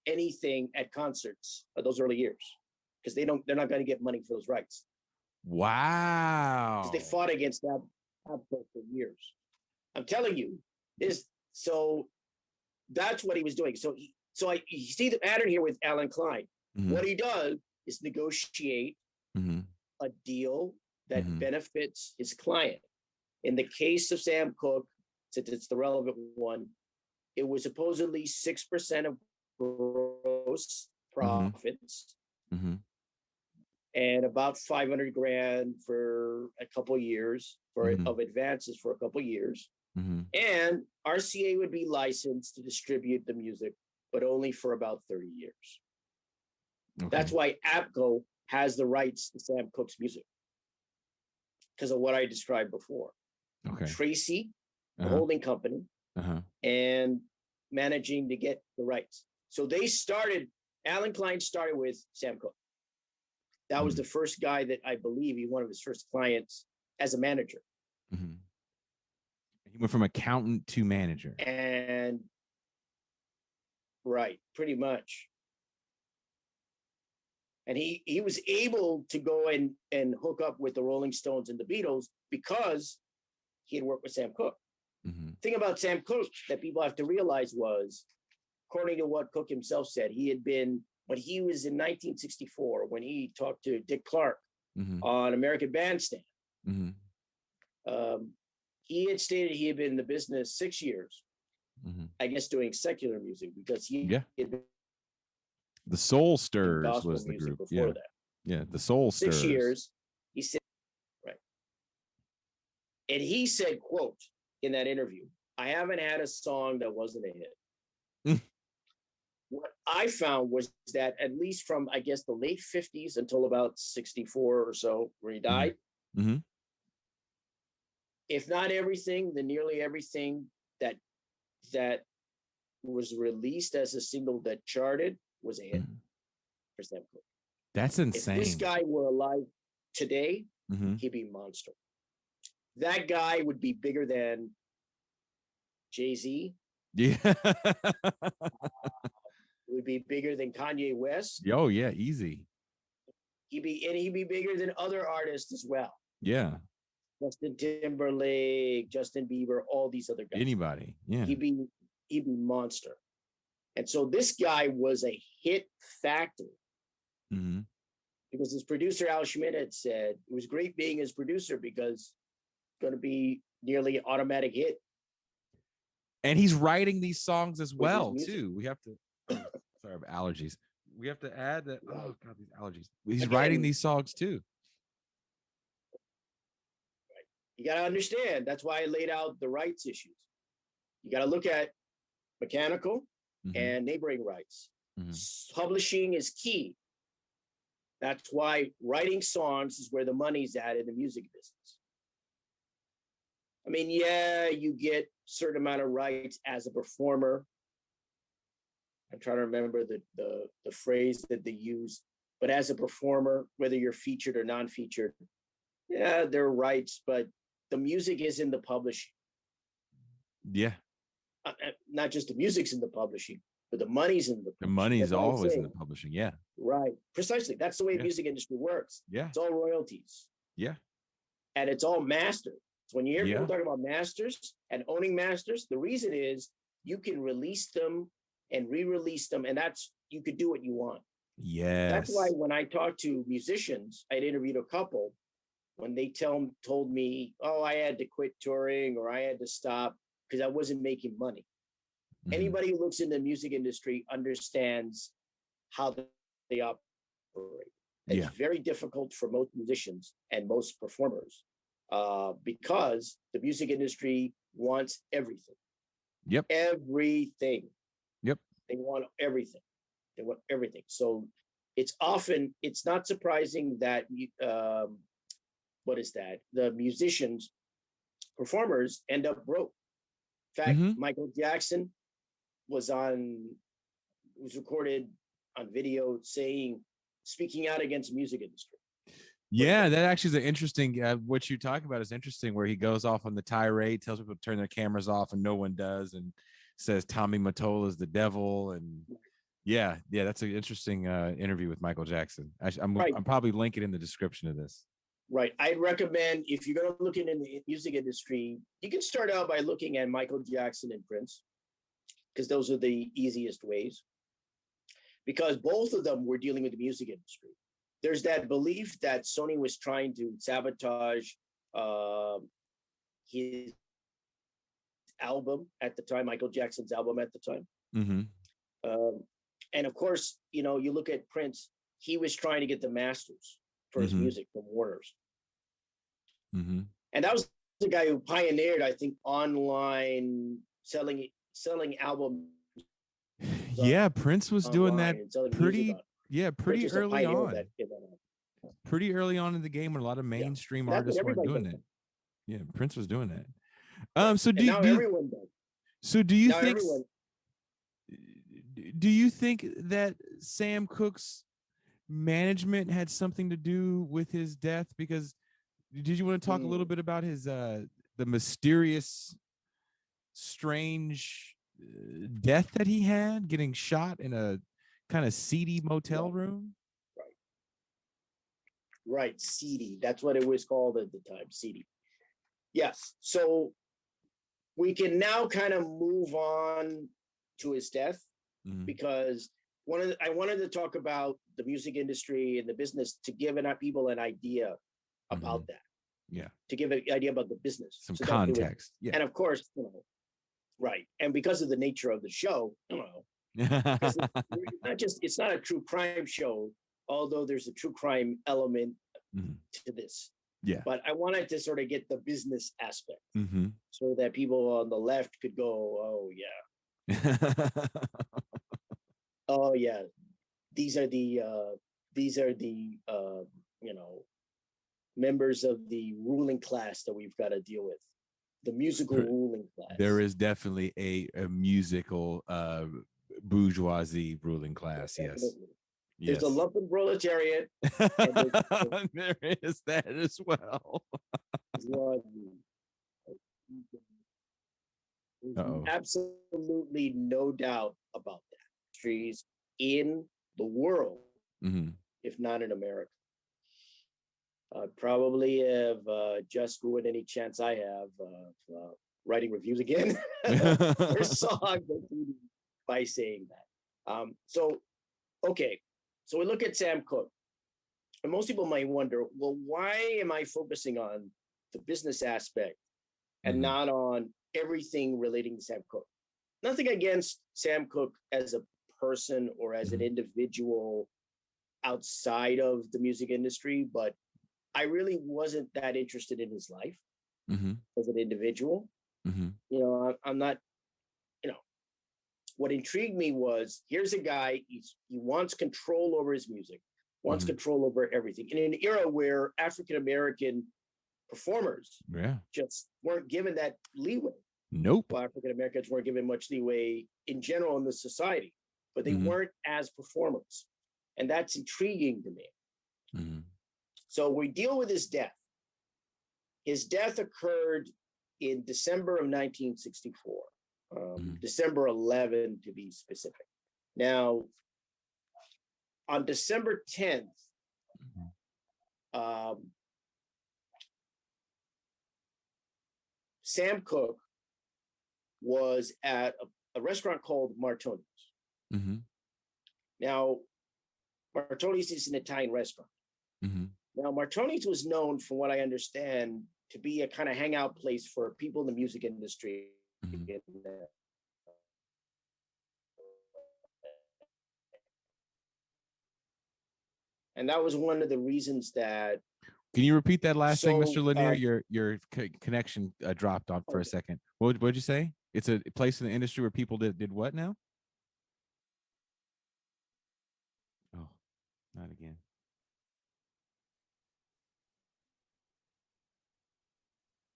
Speaker 2: anything at concerts of those early years because they're not going to get money for those rights.
Speaker 1: Wow.
Speaker 2: Because they fought against that for years. I'm telling you this. So that's what he was doing. So you see the pattern here with Alan Klein. What he does is negotiate a deal that benefits his client. In the case of Sam Cooke, since it's the relevant one, it was supposedly 6% of gross profits and about $500,000 for a couple of years of advances for a couple of years. And RCA would be licensed to distribute the music, but only for about 30 years. That's why Abco has the rights to Sam Cooke's music because of what I described before. Tracy, the holding company, and managing to get the rights. So Alan Klein started with Sam Cooke. That was the first guy that I believe one of his first clients as a manager.
Speaker 1: He went from accountant to manager.
Speaker 2: And right, pretty much. And he was able to go and hook up with the Rolling Stones and the Beatles because he had worked with Sam Cooke. The thing about Sam Cooke that people have to realize was, according to what Cooke himself said, he had been when he was in 1964, when he talked to Dick Clark
Speaker 1: Mm-hmm.
Speaker 2: on American Bandstand,
Speaker 1: Mm-hmm.
Speaker 2: he had stated he had been in the business 6 years,
Speaker 1: Mm-hmm.
Speaker 2: I guess, doing secular music, because he
Speaker 1: Yeah.
Speaker 2: had been
Speaker 1: The Soul
Speaker 2: doing
Speaker 1: Stirrers
Speaker 2: gospel
Speaker 1: was the
Speaker 2: music
Speaker 1: group.
Speaker 2: before
Speaker 1: Yeah.
Speaker 2: that.
Speaker 1: Yeah. The Soul
Speaker 2: 6
Speaker 1: Stirrers.
Speaker 2: years, he said, right. And he said, quote, in that interview, I haven't had a song that wasn't a hit. What I found was that at least from, I guess, the late 50s until about 64 or so, where he died,
Speaker 1: Mm-hmm.
Speaker 2: if not everything, then nearly everything that was released as a single that charted was a hit for Sam Cooke.
Speaker 1: That's insane.
Speaker 2: If this guy were alive today,
Speaker 1: Mm-hmm.
Speaker 2: he'd be a monster. That guy would be bigger than Jay-Z.
Speaker 1: Yeah.
Speaker 2: Would be bigger than Kanye West.
Speaker 1: Oh yeah, easy.
Speaker 2: He'd be bigger than other artists as well.
Speaker 1: Yeah.
Speaker 2: Justin Timberlake, Justin Bieber, all these other guys.
Speaker 1: Anybody. Yeah.
Speaker 2: He'd be monster. And so this guy was a hit factor.
Speaker 1: Mm-hmm.
Speaker 2: Because his producer Al Schmidt had said it was great being his producer because it's going to be nearly an automatic hit.
Speaker 1: And he's writing these songs as well too. We have to sorry about allergies. We have to add that. Oh God, these allergies. He's writing these songs too.
Speaker 2: Right. You got to understand. That's why I laid out the rights issues. You got to look at mechanical and neighboring rights. Publishing is key. That's why writing songs is where the money's at in the music business. I mean, yeah, you get certain amount of rights as a performer. I'm trying to remember the phrase that they use, but as a performer, whether you're featured or non-featured, yeah, there are rights, but the music is in the publishing.
Speaker 1: Yeah.
Speaker 2: Not just the music's in the publishing, but the money's in the publishing.
Speaker 1: The money's always in the publishing. Yeah.
Speaker 2: Right. Precisely. That's the way the music industry works.
Speaker 1: Yeah.
Speaker 2: It's all royalties.
Speaker 1: Yeah.
Speaker 2: And it's all mastered. So when you hear people talking about masters and owning masters, the reason is you can release them and re-release them, and you could do what you want.
Speaker 1: Yes.
Speaker 2: That's why when I talk to musicians, I'd interviewed a couple, when they told me, oh, I had to quit touring or I had to stop because I wasn't making money. Anybody who looks in the music industry understands how they operate. It's very difficult for most musicians and most performers because the music industry wants everything.
Speaker 1: Yep.
Speaker 2: Everything.
Speaker 1: Yep.
Speaker 2: They want everything. They want everything. So it's not surprising that the musicians, performers end up broke. In fact, Michael Jackson was recorded on video speaking out against the music industry.
Speaker 1: Yeah, that actually is an interesting, what you talk about is interesting, where he goes off on the tirade, tells people to turn their cameras off and no one does, and says Tommy Mottola is the devil. And yeah, that's an interesting interview with Michael Jackson. I'm probably linking in the description of this.
Speaker 2: Right. I'd recommend, if you're going to look in the music industry, you can start out by looking at Michael Jackson and Prince, because those are the easiest ways. Because both of them were dealing with the music industry. There's that belief that Sony was trying to sabotage his album at the time, Michael Jackson's album at the time. And of course, you look at Prince, he was trying to get the masters for his music from Warner's. And that was the guy who pioneered, I think, online selling albums.
Speaker 1: Yeah, Prince was doing that pretty early on. Pretty early on in the game when a lot of mainstream artists weren't doing that. Yeah, Prince was doing that. So do
Speaker 2: everyone does.
Speaker 1: So do you think? Do you think that Sam Cooke's management had something to do with his death? Because did you want to talk a little bit about his the mysterious, strange death that he had, getting shot in a kind of seedy motel room?
Speaker 2: Right, seedy. That's what it was called at the time, seedy. Yes. So we can now kind of move on to his death because I wanted to talk about the music industry and the business to give people an idea about that.
Speaker 1: Yeah.
Speaker 2: To give an idea about the business.
Speaker 1: Some context. Yeah.
Speaker 2: And of course, right. And because of the nature of the show, because it's not a true crime show, although there's a true crime element to this.
Speaker 1: Yeah.
Speaker 2: But I wanted to sort of get the business aspect so that people on the left could go, oh yeah. Oh yeah. These are the members of the ruling class that we've got to deal with. The musical ruling class.
Speaker 1: There is definitely a musical bourgeoisie ruling class. Yes.
Speaker 2: There's a lumpen proletariat. And
Speaker 1: there is that as well.
Speaker 2: Absolutely no doubt about that. Trees in the world, if not in America. Probably have just ruined any chance I have of writing reviews again for songs by saying that. So we look at Sam Cooke, and most people might wonder, well, why am I focusing on the business aspect and not on everything relating to Sam Cooke? Nothing against Sam Cooke as a person or as an individual outside of the music industry, but I really wasn't that interested in his life as an individual. I'm not, what intrigued me was, here's a guy, he wants control over his music, wants control over everything. In an era where African-American performers just weren't given that leeway.
Speaker 1: Nope.
Speaker 2: Well, African-Americans weren't given much leeway in general in the society, but they weren't as performers. And that's intriguing to me. So we deal with his death. His death occurred in December of 1964, December 11 to be specific. Now, on December 10th, Sam Cooke was at a restaurant called Martoni's. Now, Martoni's is an Italian restaurant. Now, Martoni's was known, from what I understand, to be a kind of hangout place for people in the music industry. And that was one of the reasons that.
Speaker 1: Can you repeat that last thing, Mr. Lanier? Your connection dropped off for a second. What'd you say? It's a place in the industry where people did what now? Oh, not again.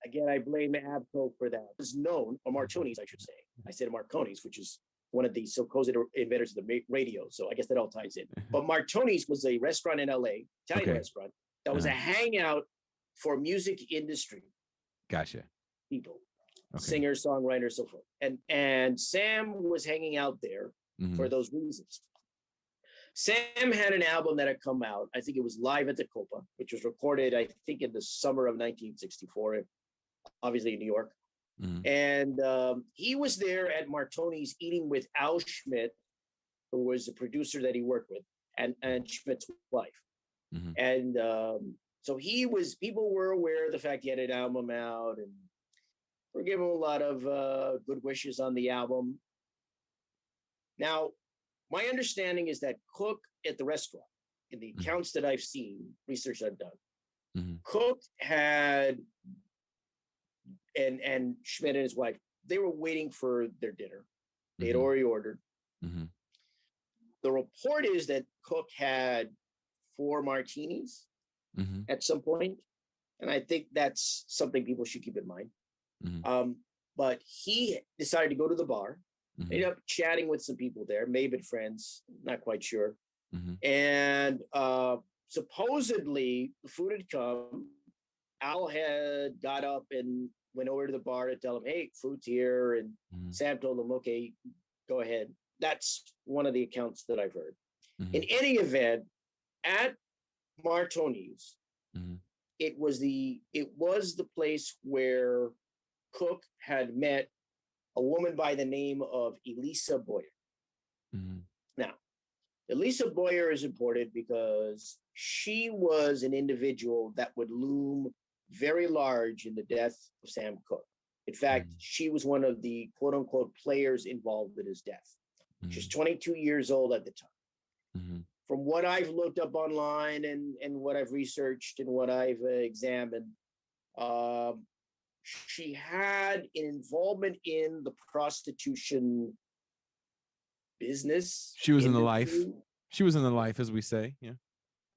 Speaker 2: Again, I blame Abco for that. It was known, or Marconi's, I should say. I said Marconi's, which is one of the supposed inventors of the radio. So I guess that all ties in. But Martoni's was a restaurant in LA, Italian restaurant, that was a hangout for music industry.
Speaker 1: Gotcha.
Speaker 2: People, singers, songwriters, so forth. And Sam was hanging out there for those reasons. Sam had an album that had come out. I think it was Live at the Copa, which was recorded, I think, in the summer of 1964, obviously in New York. And he was there at Martoni's eating with Al Schmidt, who was a producer that he worked with, and Schmidt's wife. And so people were aware of the fact he had an album out and were giving him a lot of good wishes on the album. Now, my understanding is that Cooke at the restaurant, in the accounts that I've seen, research I've done, Cooke had, and Schmidt and his wife, they were waiting for their dinner. They had already ordered. The report is that Cooke had 4 martinis at some point, and I think that's something people should keep in mind. But he decided to go to the bar, ended up chatting with some people there, may have been friends, not quite sure. And supposedly the food had come. Al had got up and went over to the bar to tell him, hey, food's here. And Sam told him, okay, go ahead. That's one of the accounts that I've heard. In any event, at Martoni's, it was the place where Cooke had met a woman by the name of Elisa Boyer. Now, Elisa Boyer is important because she was an individual that would loom very large in the death of Sam Cooke. In fact, she was one of the quote unquote players involved in his death. She's 22 years old at the time. From what I've looked up online and what I've researched and what I've examined, she had an involvement in the prostitution business.
Speaker 1: She was in the life. She was in the life, as we say. Yeah.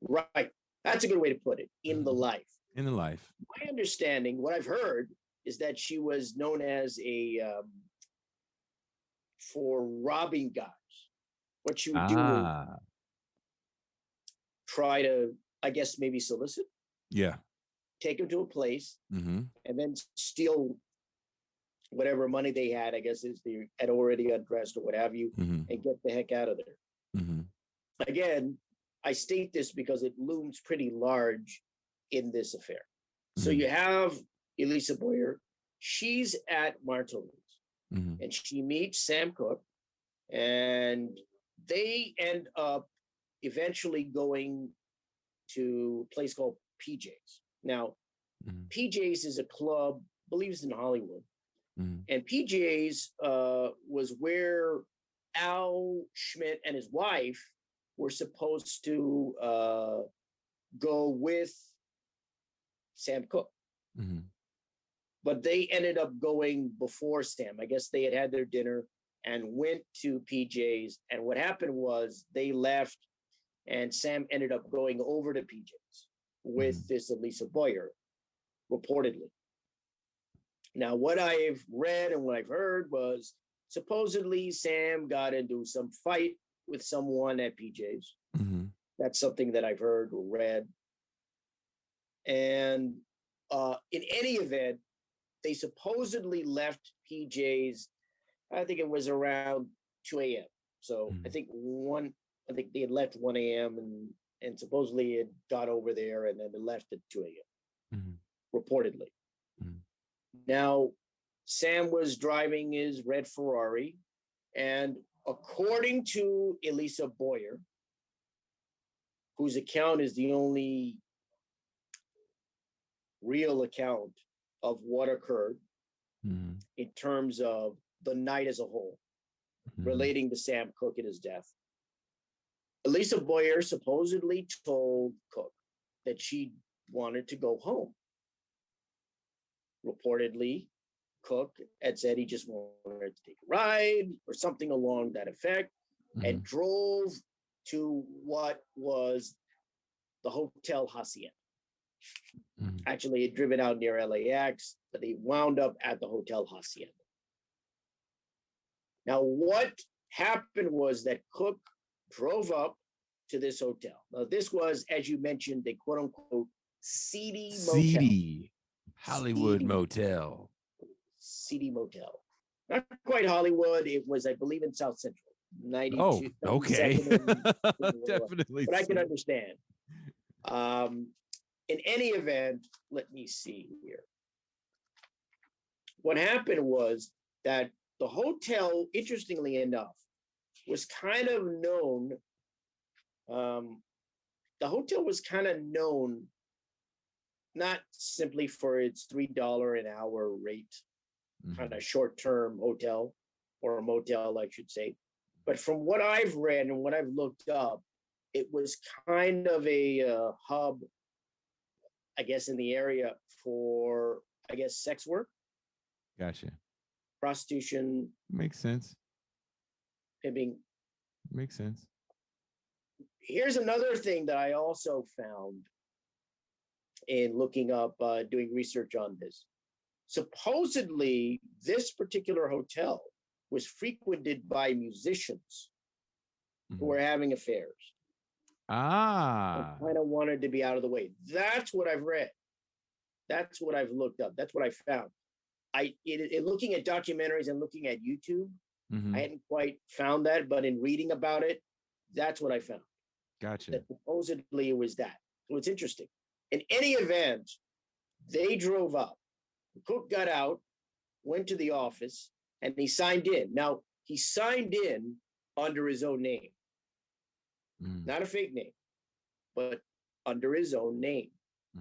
Speaker 2: Right. That's a good way to put it. In the life.
Speaker 1: In the life.
Speaker 2: My understanding, what I've heard, is that she was known as for robbing guys. What she would do is try to, I guess, maybe solicit.
Speaker 1: Yeah.
Speaker 2: Take them to a place and then steal whatever money they had, I guess, is they had already undressed or what have you, and get the heck out of there. Again, I state this because it looms pretty large in this affair. So you have Elisa Boyer. She's at Martell's and she meets Sam Cooke, and they end up eventually going to a place called PJ's. Now, PJ's is a club, I believe it's in Hollywood. And PJ's was where Al Schmidt and his wife were supposed to go with Sam Cooke. But they ended up going before Sam. I guess they had their dinner and went to PJ's. And what happened was they left and Sam ended up going over to PJ's with this Elisa Boyer, reportedly. Now, what I've read and what I've heard was supposedly Sam got into some fight with someone at PJ's. That's something that I've heard or read. And in any event, they supposedly left PJ's, I think it was around 2 a.m. So I think they had left 1 a.m. and supposedly it got over there and then it left at 2 a.m. Reportedly. Now, Sam was driving his red Ferrari, and according to Elisa Boyer, whose account is the only real account of what occurred in terms of the night as a whole, relating to Sam Cooke and his death. Elisa Boyer supposedly told Cooke that she wanted to go home. Reportedly, Cooke had said he just wanted to take a ride or something along that effect, and drove to what was the Hotel Hacienda. Actually, had driven out near LAX, but he wound up at the Hotel Hacienda. Now, what happened was that Cooke drove up to this hotel. Now, this was, as you mentioned, a quote unquote seedy motel.
Speaker 1: Hollywood motel.
Speaker 2: Seedy motel. Not quite Hollywood. It was, I believe, in South Central. 92.
Speaker 1: Oh, okay. Definitely.
Speaker 2: But I can understand. In any event, let me see here. What happened was that the hotel, interestingly enough, was kind of known. The hotel was kind of known not simply for its $3 an hour rate, kind of short-term hotel or a motel, I should say. But from what I've read and what I've looked up, it was kind of a hub, I guess, in the area for, I guess, sex work.
Speaker 1: Gotcha.
Speaker 2: Prostitution.
Speaker 1: Makes sense.
Speaker 2: Pimping.
Speaker 1: Makes sense.
Speaker 2: Here's another thing that I also found in looking up, doing research on this. Supposedly, this particular hotel was frequented by musicians who were having affairs. Kind of wanted to be out of the way. That's what I've read. That's what I've looked up. That's what I found. In looking at documentaries and looking at YouTube, I hadn't quite found that, but in reading about it, that's what I found.
Speaker 1: Gotcha.
Speaker 2: That supposedly it was that. So it's interesting. In any event, they drove up. Cooke got out, went to the office, and he signed in. Now, he signed in under his own name. not a fake name, but under his own name.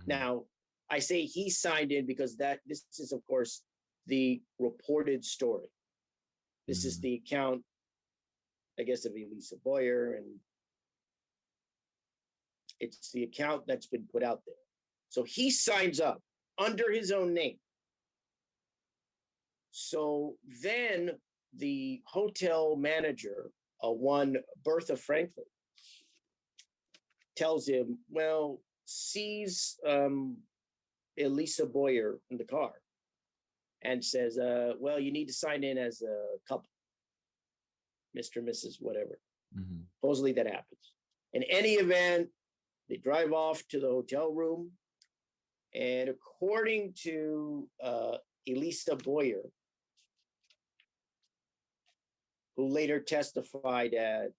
Speaker 2: Now, I say he signed in because this is, of course, the reported story. This is the account, I guess, of Elisa Boyer, and it's the account that's been put out there. So he signs up under his own name. So then the hotel manager, one Bertha Franklin, tells him, well, sees Elisa Boyer in the car and says, well, you need to sign in as a couple, Mr. and Mrs. whatever. Supposedly that happens. In any event, they drive off to the hotel room. And according to Elisa Boyer, who later testified at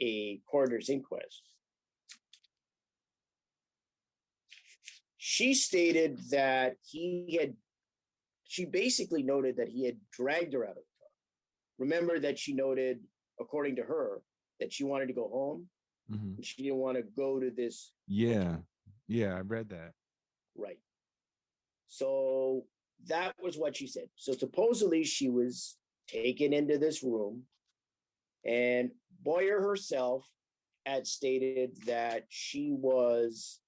Speaker 2: a coroner's inquest, she stated that she basically noted that he had dragged her out of the car. Remember that she noted, according to her, that she wanted to go home. And she didn't want to go to this.
Speaker 1: Yeah, I read that.
Speaker 2: Right. So that was what she said. So supposedly she was taken into this room, and Boyer herself had stated that she was,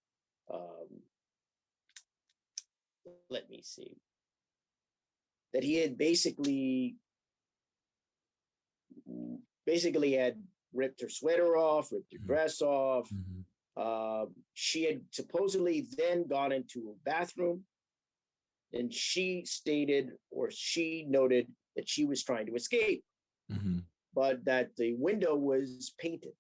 Speaker 2: let me see, that he had basically had ripped her sweater off, ripped her dress off. She had supposedly then gone into a bathroom, and she stated, or she noted, that she was trying to escape, but that the window was painted.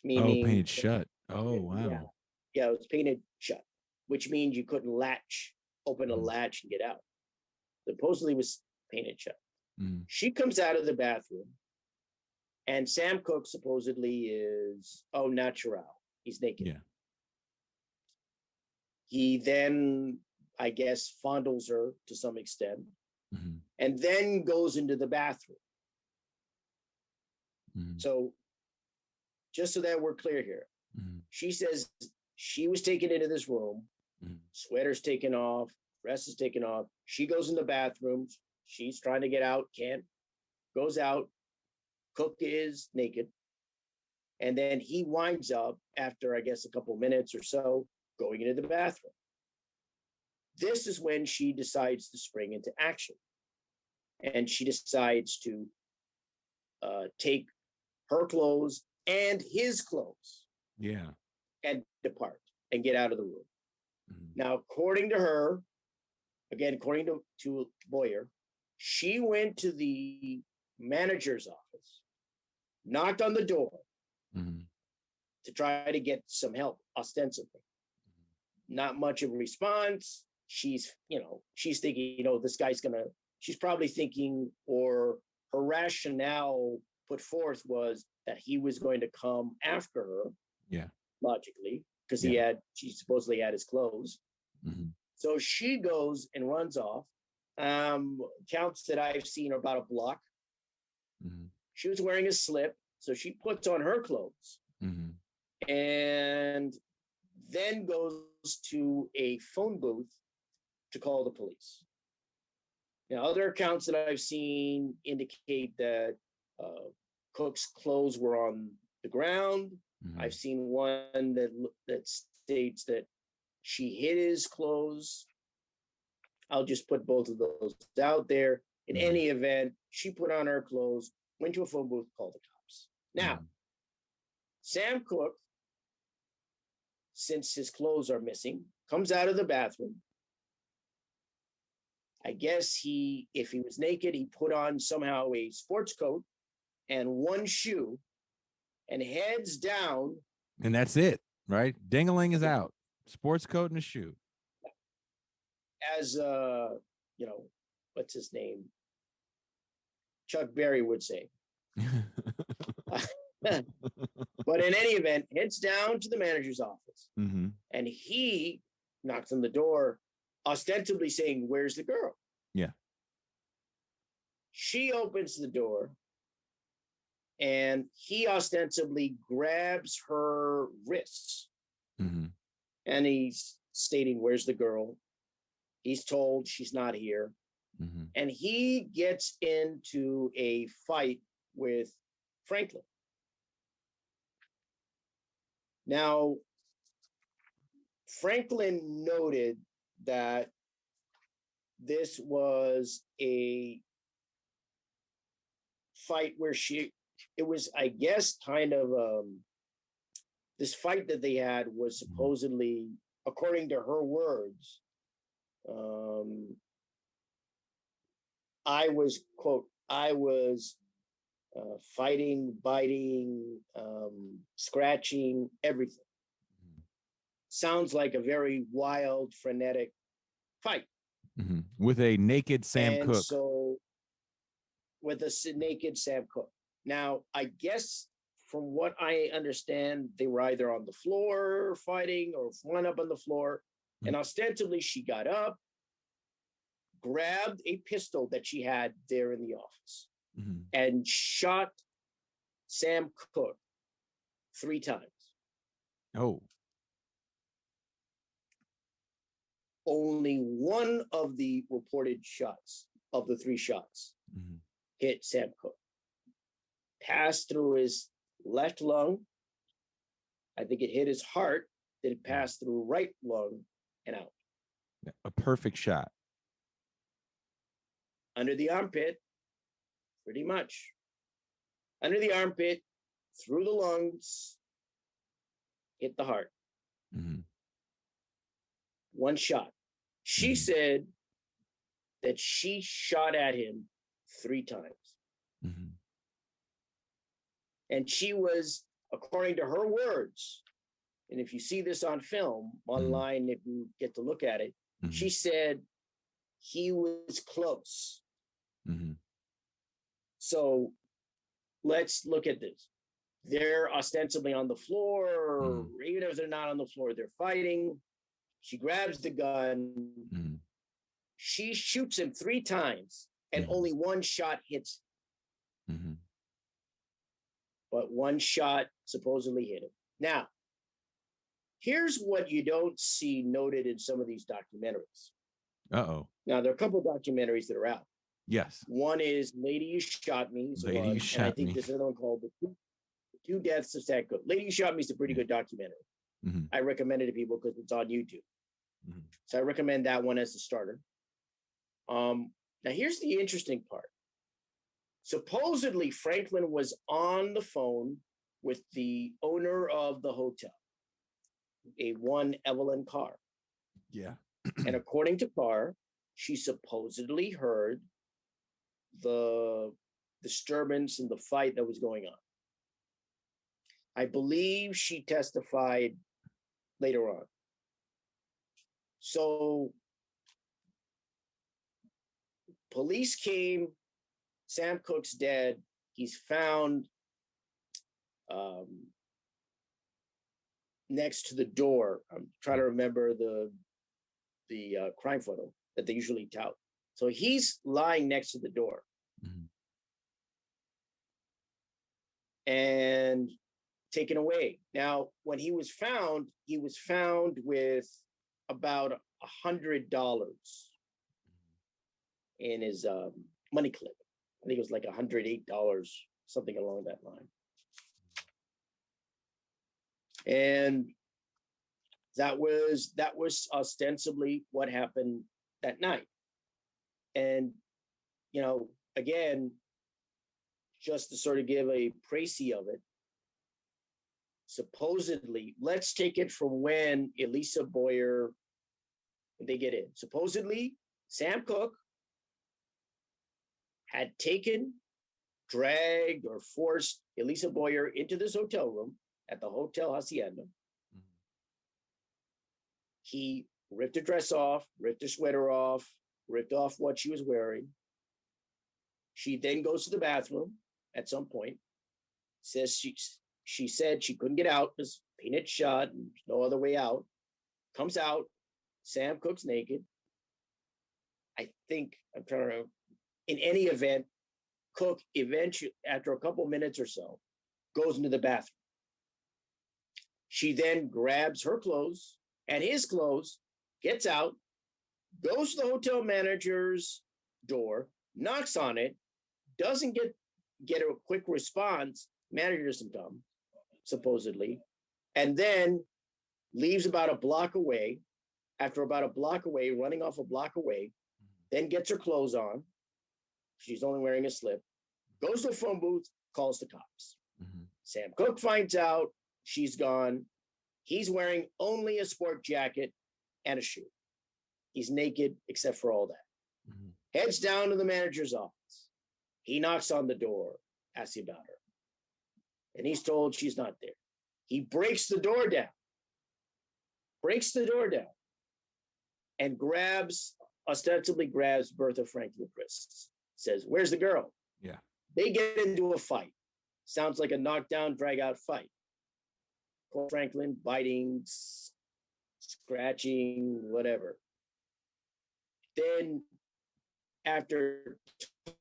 Speaker 2: Meaning,
Speaker 1: painted shut. Oh, wow.
Speaker 2: Yeah, it was painted shut, which means you couldn't open a latch and get out. Supposedly was painted shut. She comes out of the bathroom, and Sam Cooke supposedly is au naturel. He's naked.
Speaker 1: Yeah.
Speaker 2: He then, I guess, fondles her to some extent, and then goes into the bathroom. So just so that we're clear here, she says she was taken into this room, sweater's taken off, dress is taken off. She goes in the bathroom. She's trying to get out, can't, goes out. Cooke is naked. And then he winds up, after, I guess, a couple minutes or so, going into the bathroom. This is when she decides to spring into action. And she decides to take her clothes and his clothes.
Speaker 1: Yeah.
Speaker 2: And depart and get out of the room. Now, according to her, again, according to Boyer, she went to the manager's office, knocked on the door to try to get some help, ostensibly. Not much of a response. She's thinking, this guy's she's probably thinking, or her rationale put forth was that he was going to come after her.
Speaker 1: Yeah.
Speaker 2: Logically, because she supposedly had his clothes. So she goes and runs off. Counts that I've seen are about a block. She was wearing a slip, so she puts on her clothes and then goes to a phone booth to call the police. Now, other accounts that I've seen indicate that Cooke's clothes were on the ground. I've seen one that states that she hid his clothes. I'll just put both of those out there. In any event, she put on her clothes, went to a phone booth, called the cops. Now, Sam Cooke, since his clothes are missing, comes out of the bathroom. I guess if he was naked, he put on somehow a sports coat and one shoe and heads down.
Speaker 1: And that's it, right? Ding-a-ling is out. Sports coat and a shoe.
Speaker 2: As, what's his name? Chuck Berry would say. But in any event, heads down to the manager's office. And he knocks on the door, ostensibly saying, "Where's the girl?"
Speaker 1: Yeah.
Speaker 2: She opens the door, and he ostensibly grabs her wrists, and he's stating, "Where's the girl?" He's told she's not here, and he gets into a fight with Franklin. Now, Franklin noted that this was a fight where it was, I guess, kind of this fight that they had was supposedly, according to her words, I was, quote, I was fighting, biting, scratching, everything. Sounds like a very wild, frenetic fight.
Speaker 1: With a naked Sam Cooke.
Speaker 2: So, with a naked Sam Cooke. Now, I guess from what I understand, they were either on the floor fighting or one up on the floor. And ostensibly, she got up, grabbed a pistol that she had there in the office, and shot Sam Cooke 3 times.
Speaker 1: Oh.
Speaker 2: Only one of the reported shots of the 3 shots hit Sam Cooke. Passed through his left lung. I think it hit his heart. Then it passed through right lung and out.
Speaker 1: A perfect shot.
Speaker 2: Under the armpit, pretty much. Under the armpit, through the lungs, hit the heart. 1 shot. She said that she shot at him 3 times. And she was, according to her words, and if you see this on film, online, if you get to look at it, she said he was close. So let's look at this. They're ostensibly on the floor, or even if they're not on the floor, they're fighting. She grabs the gun. She shoots him 3 times, and only 1 shot hits him. But 1 shot supposedly hit him. Now, here's what you don't see noted in some of these documentaries.
Speaker 1: Uh-oh.
Speaker 2: Now, there are a couple of documentaries that are out.
Speaker 1: Yes.
Speaker 2: One is Lady You Shot Me.
Speaker 1: Lady You Shot Me.
Speaker 2: And I think there's another one called The Two Deaths of Sam Cooke. Lady You Shot Me is a pretty good documentary. I recommend it to people because it's on YouTube. So I recommend that one as a starter. Now, here's the interesting part. Supposedly, Franklin was on the phone with the owner of the hotel, a one Evelyn Carr.
Speaker 1: Yeah.
Speaker 2: And according to Carr, she supposedly heard the disturbance and the fight that was going on. I believe she testified later on. So police came, Sam Cooke's dead. He's found next to the door. I'm trying to remember the crime photo that they usually tout. So he's lying next to the door. And taken away. Now, when he was found with about $100 in his money clip. I think it was like $108, something along that line. And that was ostensibly what happened that night. And, you know, again, just to sort of give a précis of it, supposedly, let's take it from when Elisa Boyer, they get in. Supposedly, Sam Cooke had taken, dragged, or forced Elisa Boyer into this hotel room at the Hotel Hacienda. He ripped her dress off, ripped her sweater off, ripped off what she was wearing. She then goes to the bathroom at some point, says she said she couldn't get out because painted shut and no other way out. Comes out, Sam Cooke's naked. I think, I'm trying to remember, in any event, Cooke eventually, after a couple minutes or so, goes into the bathroom. She then grabs her clothes and his clothes, gets out, goes to the hotel manager's door, knocks on it, doesn't get a quick response. Manager doesn't come, supposedly, and then leaves about a block away. After about a block away, running off a block away, then gets her clothes on. She's only wearing a slip. Goes to a phone booth, calls the cops.
Speaker 1: Mm-hmm.
Speaker 2: Sam Cooke finds out she's gone. He's wearing only a sport jacket and a shoe. He's naked except for all that.
Speaker 1: Mm-hmm.
Speaker 2: Heads down to the manager's office. He knocks on the door, asks about her. And he's told she's not there. He breaks the door down, and ostensibly grabs Bertha Franklin's wrists. Says, "Where's the girl?"
Speaker 1: Yeah.
Speaker 2: They get into a fight. Sounds like a knockdown, drag out fight. Franklin biting, scratching, whatever. Then, after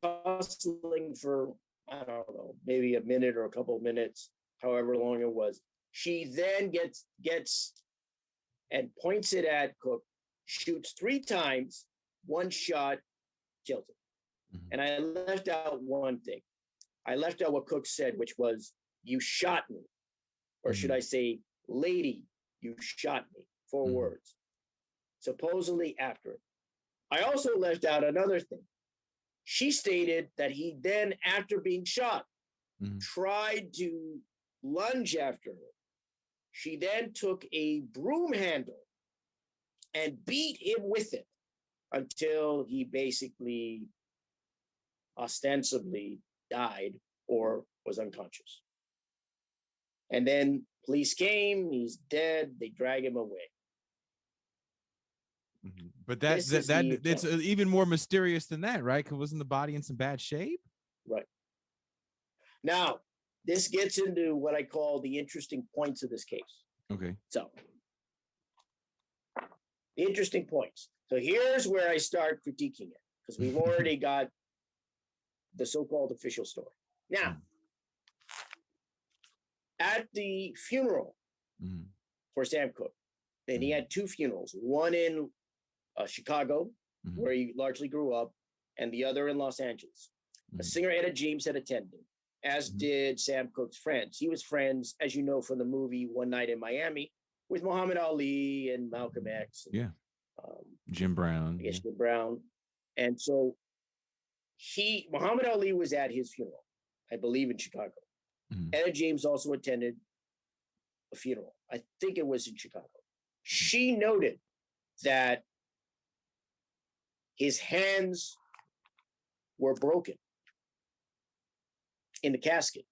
Speaker 2: tussling for, I don't know, maybe a minute or a couple of minutes, however long it was, she then gets and points it at Cooke, shoots 3 times, 1 shot, kills him. Mm-hmm. And I left out one thing. I left out what Cooke said, which was, "You shot me." Or should I say, "Lady, you shot me," 4 words. Supposedly after it. I also left out another thing. She stated that he then, after being shot, tried to lunge after her. She then took a broom handle and beat him with it until he basically ostensibly died or was unconscious. And then police came, he's dead, they drag him away.
Speaker 1: Mm-hmm. But it's even more mysterious than that, right? Because wasn't the body in some bad shape?
Speaker 2: Right. Now, this gets into what I call the interesting points of this case.
Speaker 1: Okay.
Speaker 2: So, the interesting points. So here's where I start critiquing it, because we've already got the so-called official story. Now, at the funeral for Sam Cooke, and he had 2 funerals, one in Chicago, where he largely grew up, and the other in Los Angeles. A singer, Etta James, had attended, as did Sam Cooke's friends. He was friends, as you know, from the movie One Night in Miami, with Muhammad Ali and Malcolm X. And,
Speaker 1: Jim Brown.
Speaker 2: I guess Jim Brown. And so Muhammad Ali was at his funeral, I believe, in Chicago. Etta James also attended a funeral. I think it was in Chicago. She noted that his hands were broken in the casket.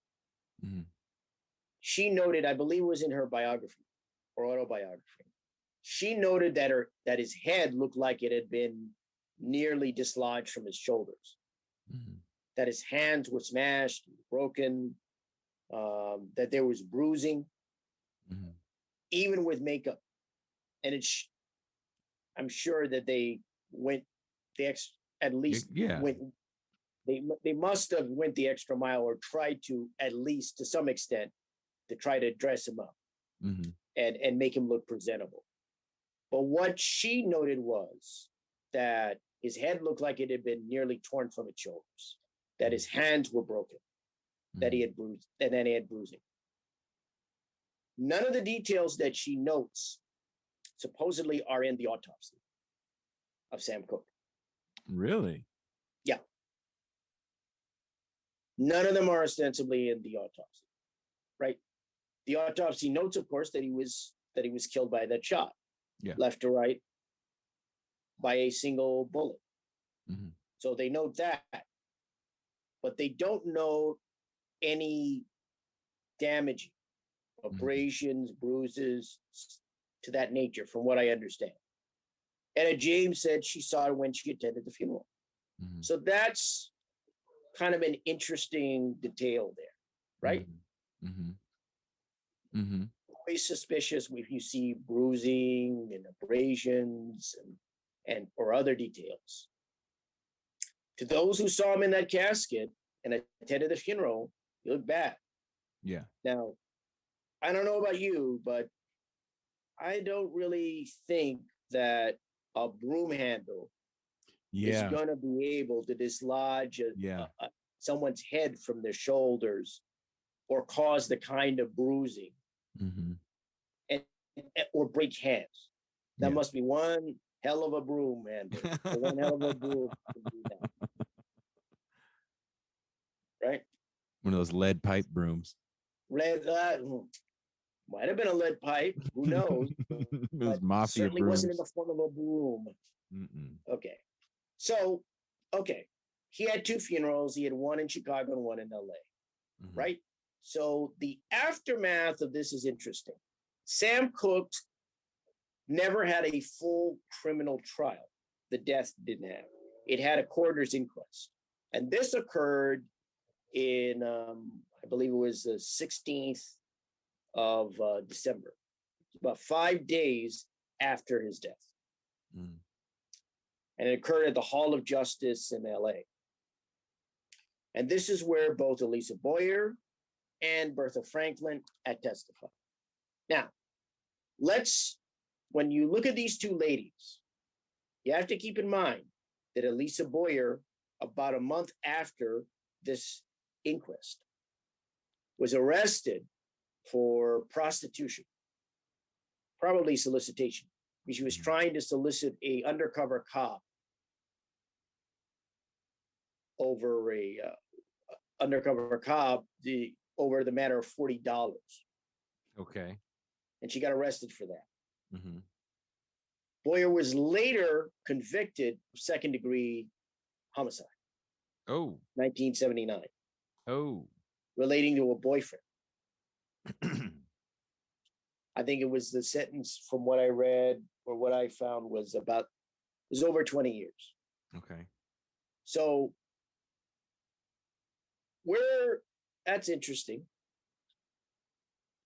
Speaker 2: She noted, I believe it was in her biography or autobiography, she noted that his head looked like it had been nearly dislodged from his shoulders, that his hands were smashed, broken, that there was bruising, even with makeup. And I'm sure that they went they must have went the extra mile, or tried to, at least to some extent, to try to dress him up and make him look presentable. But what she noted was that his head looked like it had been nearly torn from its shoulders, that his hands were broken, that he had bruised, and then he had bruising. None of the details that she notes supposedly are in the autopsy of Sam Cooke.
Speaker 1: Really?
Speaker 2: Yeah. None of them are ostensibly in the autopsy, right? The autopsy notes, of course, that he was killed by that shot, left to right, by a single bullet. So they note that, but they don't know any damage, abrasions, bruises, to that nature, from what I understand. Etta James said she saw it when she attended the funeral. So that's kind of an interesting detail there, right? Always suspicious if you see bruising and abrasions and or other details. To those who saw him in that casket and attended the funeral, he looked bad.
Speaker 1: Yeah.
Speaker 2: Now, I don't know about you, but I don't really think that a broom handle is going to be able to dislodge someone's head from their shoulders or cause the kind of bruising and or break hands. That must be one hell of a broom handle. One hell of a broom to do that. Right?
Speaker 1: One of those lead pipe brooms.
Speaker 2: Might have been a lead pipe. Who knows?
Speaker 1: It was mafia
Speaker 2: certainly
Speaker 1: brooms.
Speaker 2: wasn't in the form of a broom. Okay. So, he had two funerals. He had one in Chicago and one in LA, right? So the aftermath of this is interesting. Sam Cooke never had a full criminal trial. The death didn't have. It had a coroner's inquest. And this occurred in, I believe it was the 16th of December, about 5 days after his death. And it occurred at the Hall of Justice in LA. And this is where both Elisa Boyer and Bertha Franklin had testified. Now, when you look at these two ladies, you have to keep in mind that Elisa Boyer, about a month after this inquest, was arrested for prostitution, probably solicitation, because she was trying to solicit a undercover cop over over the matter of $40.
Speaker 1: Okay.
Speaker 2: And she got arrested for that. Boyer was later convicted of second-degree homicide. 1979. Relating to a boyfriend. I think it was the sentence, from what I read or what I found, was over 20 years.
Speaker 1: Okay.
Speaker 2: So that's interesting.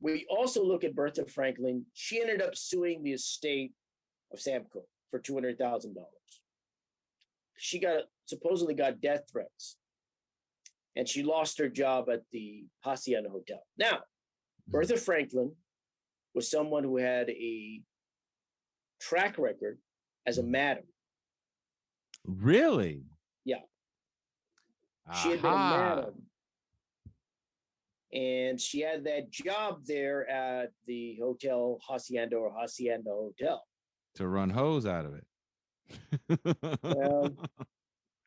Speaker 2: We also look at Bertha Franklin. She ended up suing the estate of Sam Cooke for $200,000. She supposedly got death threats, and she lost her job at the Hacienda Hotel. Now, Bertha Franklin was someone who had a track record as a madam.
Speaker 1: Really?
Speaker 2: Yeah. She had been a madam. And she had that job there at the Hotel Hacienda or Hacienda Hotel.
Speaker 1: To run hose out of it.
Speaker 2: Well,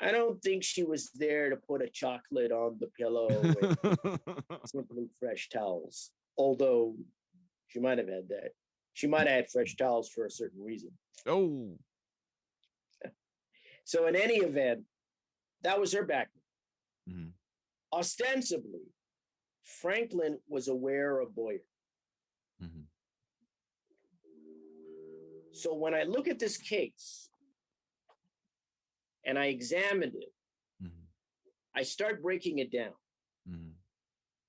Speaker 2: I don't think she was there to put a chocolate on the pillow and simply fresh towels. Although she might have had that. She might have had fresh towels for a certain reason. So in any event, that was her background. Ostensibly, Franklin was aware of Boyer. So when I look at this case and I examined it, I start breaking it down.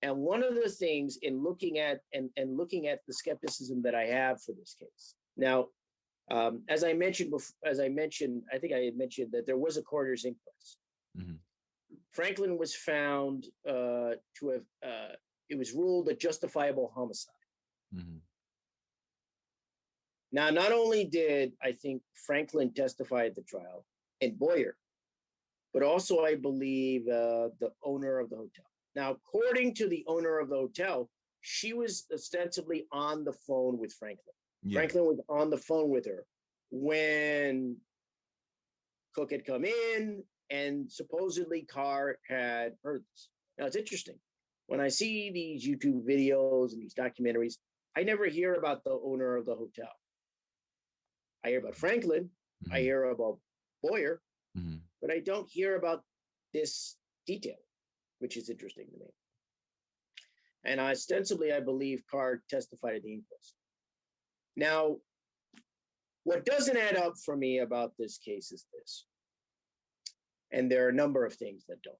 Speaker 2: And one of the things in looking at the skepticism that I have for this case. Now, as I mentioned, I think I had mentioned that there was a coroner's inquest. Franklin was found to have, it was ruled a justifiable homicide. Now, not only did I think Franklin testify at the trial and Boyer, but also I believe the owner of the hotel. Now, according to the owner of the hotel, she was ostensibly on the phone with Franklin. Franklin was on the phone with her when Cooke had come in, and supposedly Carr had heard this. Now, it's interesting. When I see these YouTube videos and these documentaries, I never hear about the owner of the hotel. I hear about Franklin. I hear about Boyer, but I don't hear about this detail, which is interesting to me. And ostensibly, I believe Carr testified at the inquest. Now, what doesn't add up for me about this case is this. And there are a number of things that don't.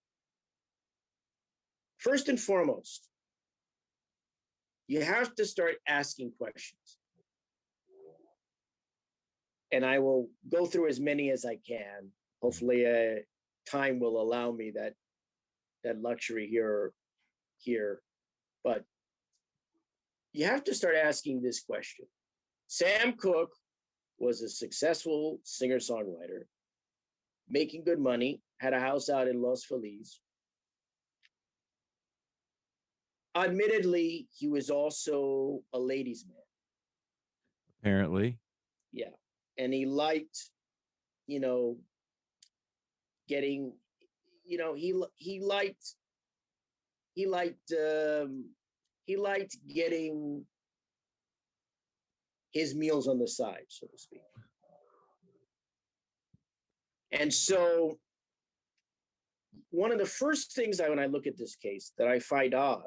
Speaker 2: First and foremost, you have to start asking questions. And I will go through as many as I can. Hopefully, time will allow me that that luxury here, but you have to start asking this question. Sam Cooke was a successful singer-songwriter, making good money, had a house out in Los Feliz. Admittedly, he was also a ladies' man.
Speaker 1: Apparently.
Speaker 2: Yeah. And he liked, getting, he liked getting his meals on the side, so to speak. And so one of the first things when I look at this case that I find odd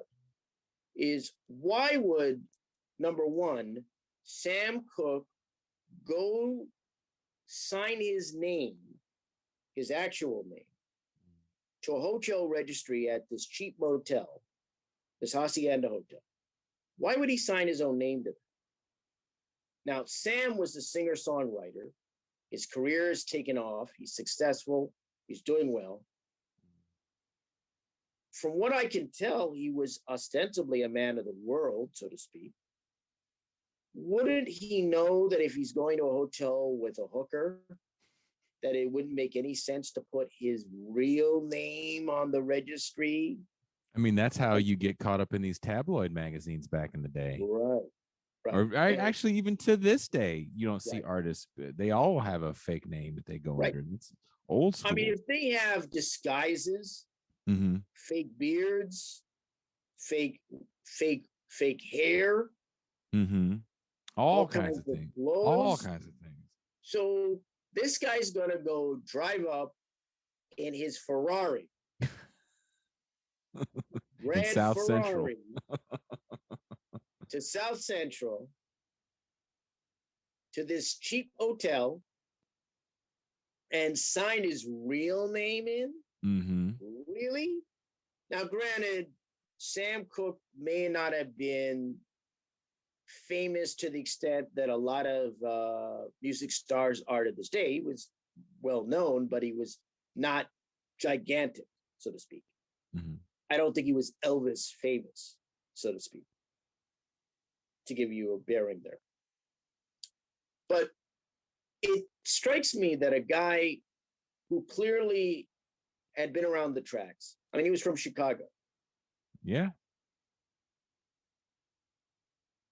Speaker 2: is, why would, number one, Sam Cooke go sign his name, his actual name, to a hotel registry at this cheap motel, this Hacienda Hotel? Why would he sign his own name to that? Now, Sam was a singer-songwriter. His career has taken off. He's successful. He's doing well. From what I can tell, he was ostensibly a man of the world, so to speak. Wouldn't he know that if he's going to a hotel with a hooker, that it wouldn't make any sense to put his real name on the registry?
Speaker 1: I mean, that's how you get caught up in these tabloid magazines back in the day.
Speaker 2: Right.
Speaker 1: Or actually, even to this day, you don't see
Speaker 2: Right.
Speaker 1: artists. They all have a fake name that they go
Speaker 2: Right.
Speaker 1: under. It's old school.
Speaker 2: I mean, if they have disguises, fake beards, fake hair,
Speaker 1: all kinds of things.
Speaker 2: Clothes.
Speaker 1: All kinds of things.
Speaker 2: So this guy's gonna go drive up in his Ferrari.
Speaker 1: In South Central.
Speaker 2: To South Central, to this cheap hotel, and sign his real name in? Really? Now, granted, Sam Cooke may not have been famous to the extent that a lot of music stars are to this day. He was well known, but he was not gigantic, so to speak. I don't think he was Elvis famous, so to speak, to give you a bearing there. But it strikes me that a guy who clearly had been around the tracks, I mean, he was from Chicago.
Speaker 1: Yeah.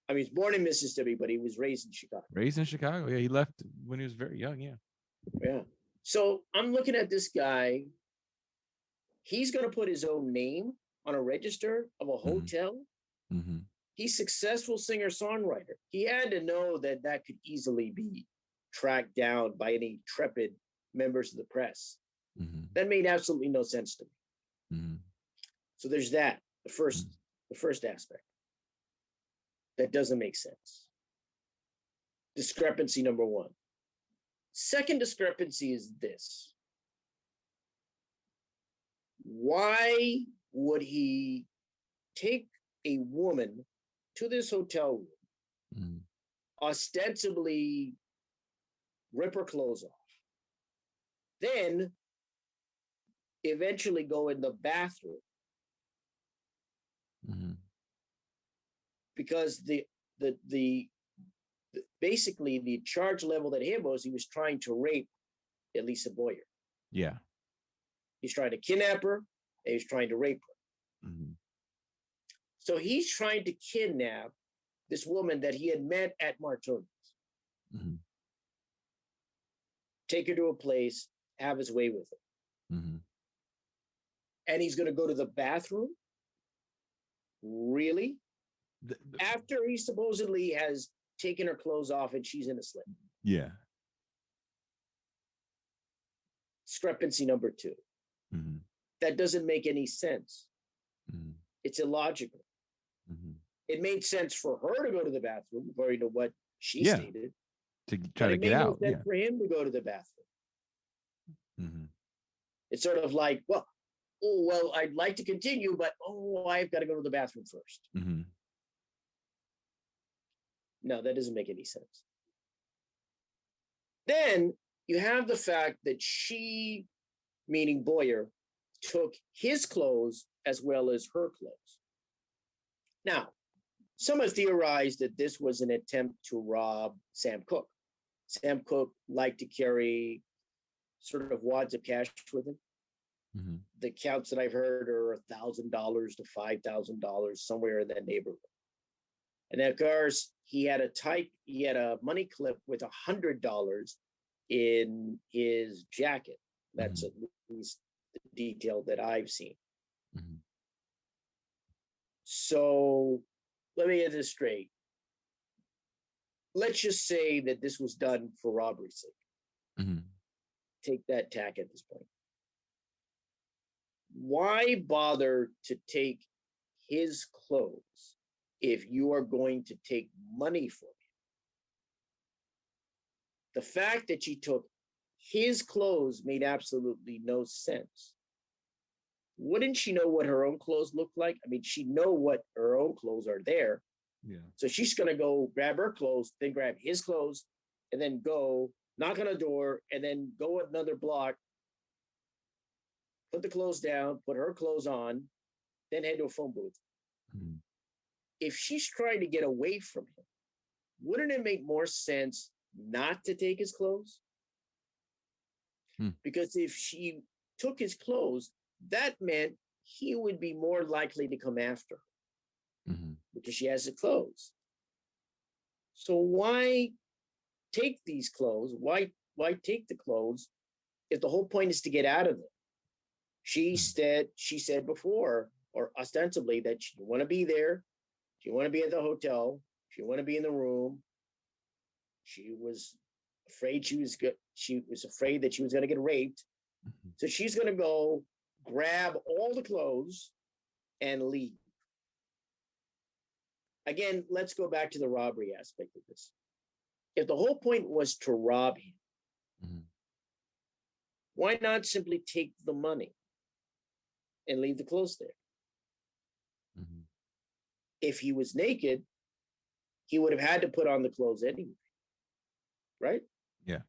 Speaker 2: I mean, he was born in Mississippi, but he was raised in Chicago.
Speaker 1: Raised in Chicago. Yeah, he left when he was very young. Yeah.
Speaker 2: Yeah. So I'm looking at this guy. He's going to put his own name on a register of a hotel. He's successful singer-songwriter. He had to know that that could easily be tracked down by any intrepid members of the press. That made absolutely no sense to me. So there's that, the first aspect. That doesn't make sense. Discrepancy number one. Second discrepancy is this. Why would he take a woman to this hotel room, ostensibly rip her clothes off, then eventually go in the bathroom? Because basically the charge level that him was, he was trying to rape Elisa Boyer.
Speaker 1: Yeah.
Speaker 2: He's trying to kidnap her, and he's trying to rape her. So he's trying to kidnap this woman that he had met at Martoni's. Take her to a place, have his way with her. And he's going to go to the bathroom? Really? After he supposedly has taken her clothes off and she's in a slip.
Speaker 1: Yeah.
Speaker 2: Discrepancy number two. That doesn't make any sense. It's illogical. It made sense for her to go to the bathroom, according to what she stated.
Speaker 1: To try to get out.
Speaker 2: It made no sense for him to go to the bathroom. It's sort of like, well, I'd like to continue, but I've got to go to the bathroom first. No, that doesn't make any sense. Then you have the fact that she, meaning Boyer, took his clothes as well as her clothes. Now, some have theorized that this was an attempt to rob Sam Cooke. Sam Cooke liked to carry sort of wads of cash with him.
Speaker 1: Mm-hmm.
Speaker 2: The counts that I've heard are $1,000 to $5,000, somewhere in that neighborhood. And of course, he had a money clip with $100 in his jacket. That's at least the detail that I've seen.
Speaker 1: Mm-hmm.
Speaker 2: So let me get this straight. Let's just say that this was done for robbery's sake.
Speaker 1: Mm-hmm.
Speaker 2: Take that tack at this point. Why bother to take his clothes if you are going to take money from him? The fact that she took his clothes made absolutely no sense. Wouldn't she know what her own clothes look like? I mean, she'd know what her own clothes are there.
Speaker 1: Yeah.
Speaker 2: So she's going to go grab her clothes, then grab his clothes, and then go knock on a door, and then go another block, put the clothes down, put her clothes on, then head to a phone booth.
Speaker 1: Mm-hmm.
Speaker 2: If she's trying to get away from him, wouldn't it make more sense not to take his clothes? Because if she took his clothes, that meant he would be more likely to come after her because she has the clothes. So why take these clothes? Why take the clothes if the whole point is to get out of them? She said before, or ostensibly, that she want to be there. She want to be at the hotel. She want to be in the room. She was afraid she was afraid that she was going to get raped. So she's going to go grab all the clothes and leave. Again, let's go back to the robbery aspect of this. If the whole point was to rob him, why not simply take the money and leave the clothes there? If he was naked, he would have had to put on the clothes anyway, right?
Speaker 1: Yeah.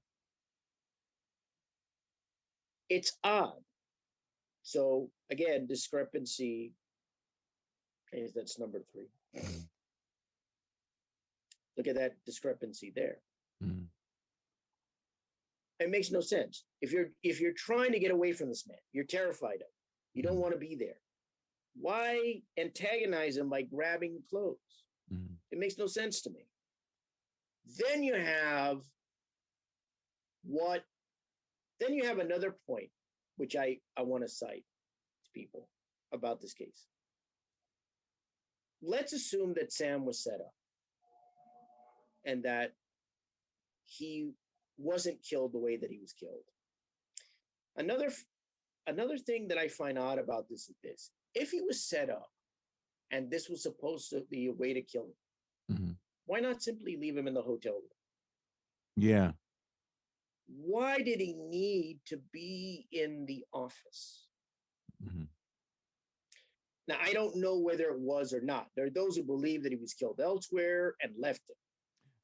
Speaker 2: It's odd. So again, discrepancy. Okay, that's number 3. Look at that discrepancy there. It makes no sense. If you're trying to get away from this man, you're terrified of him, you don't want to be there. Why antagonize him by grabbing the clothes? It makes no sense to me. Then you have another point, which I want to cite to people about this case. Let's assume that Sam was set up and that he wasn't killed the way that he was killed. Another thing that I find odd about this is this. If he was set up and this was supposed to be a way to kill him, why not simply leave him in the hotel room?
Speaker 1: Yeah.
Speaker 2: Why did he need to be in the office? Now, I don't know whether it was or not. There are those who believe that he was killed elsewhere and left him.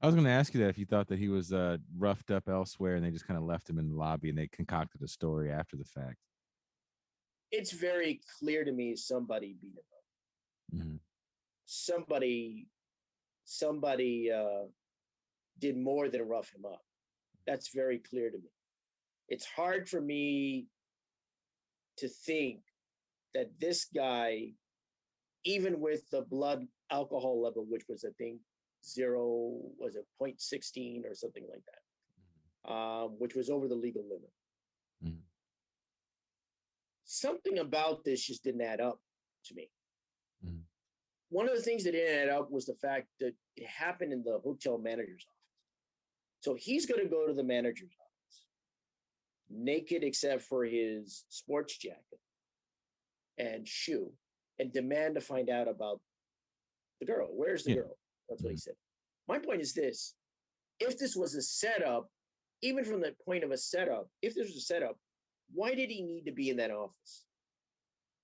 Speaker 1: I was going to ask you that if you thought that he was roughed up elsewhere and they just kind of left him in the lobby and they concocted a story after the fact.
Speaker 2: It's very clear to me somebody beat him up. Somebody did more than rough him up. That's very clear to me. It's hard for me to think that this guy, even with the blood alcohol level, which was, I think, 0.16 or something like that, which was over the legal limit. Something about this just didn't add up to me. One of the things that didn't add up was the fact that it happened in the hotel manager's office. So he's going to go to the manager's office, naked except for his sports jacket and shoe, and demand to find out about the girl. Where's the girl? That's what he said. My point is this. If this was a setup, even from the point of a setup, if this was a setup, why did he need to be in that office?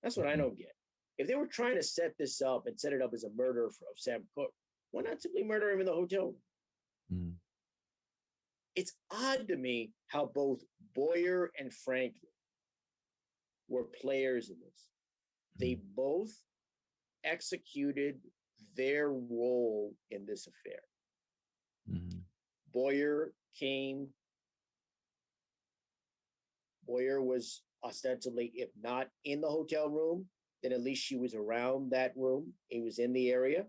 Speaker 2: That's what I don't get. If they were trying to set this up and set it up as a murder of Sam Cooke, why not simply murder him in the hotel room? It's odd to me how both Boyer and Franklin were players in this. They both executed their role in this affair. Boyer was ostensibly, if not in the hotel room, then at least she was around that room. He was in the area.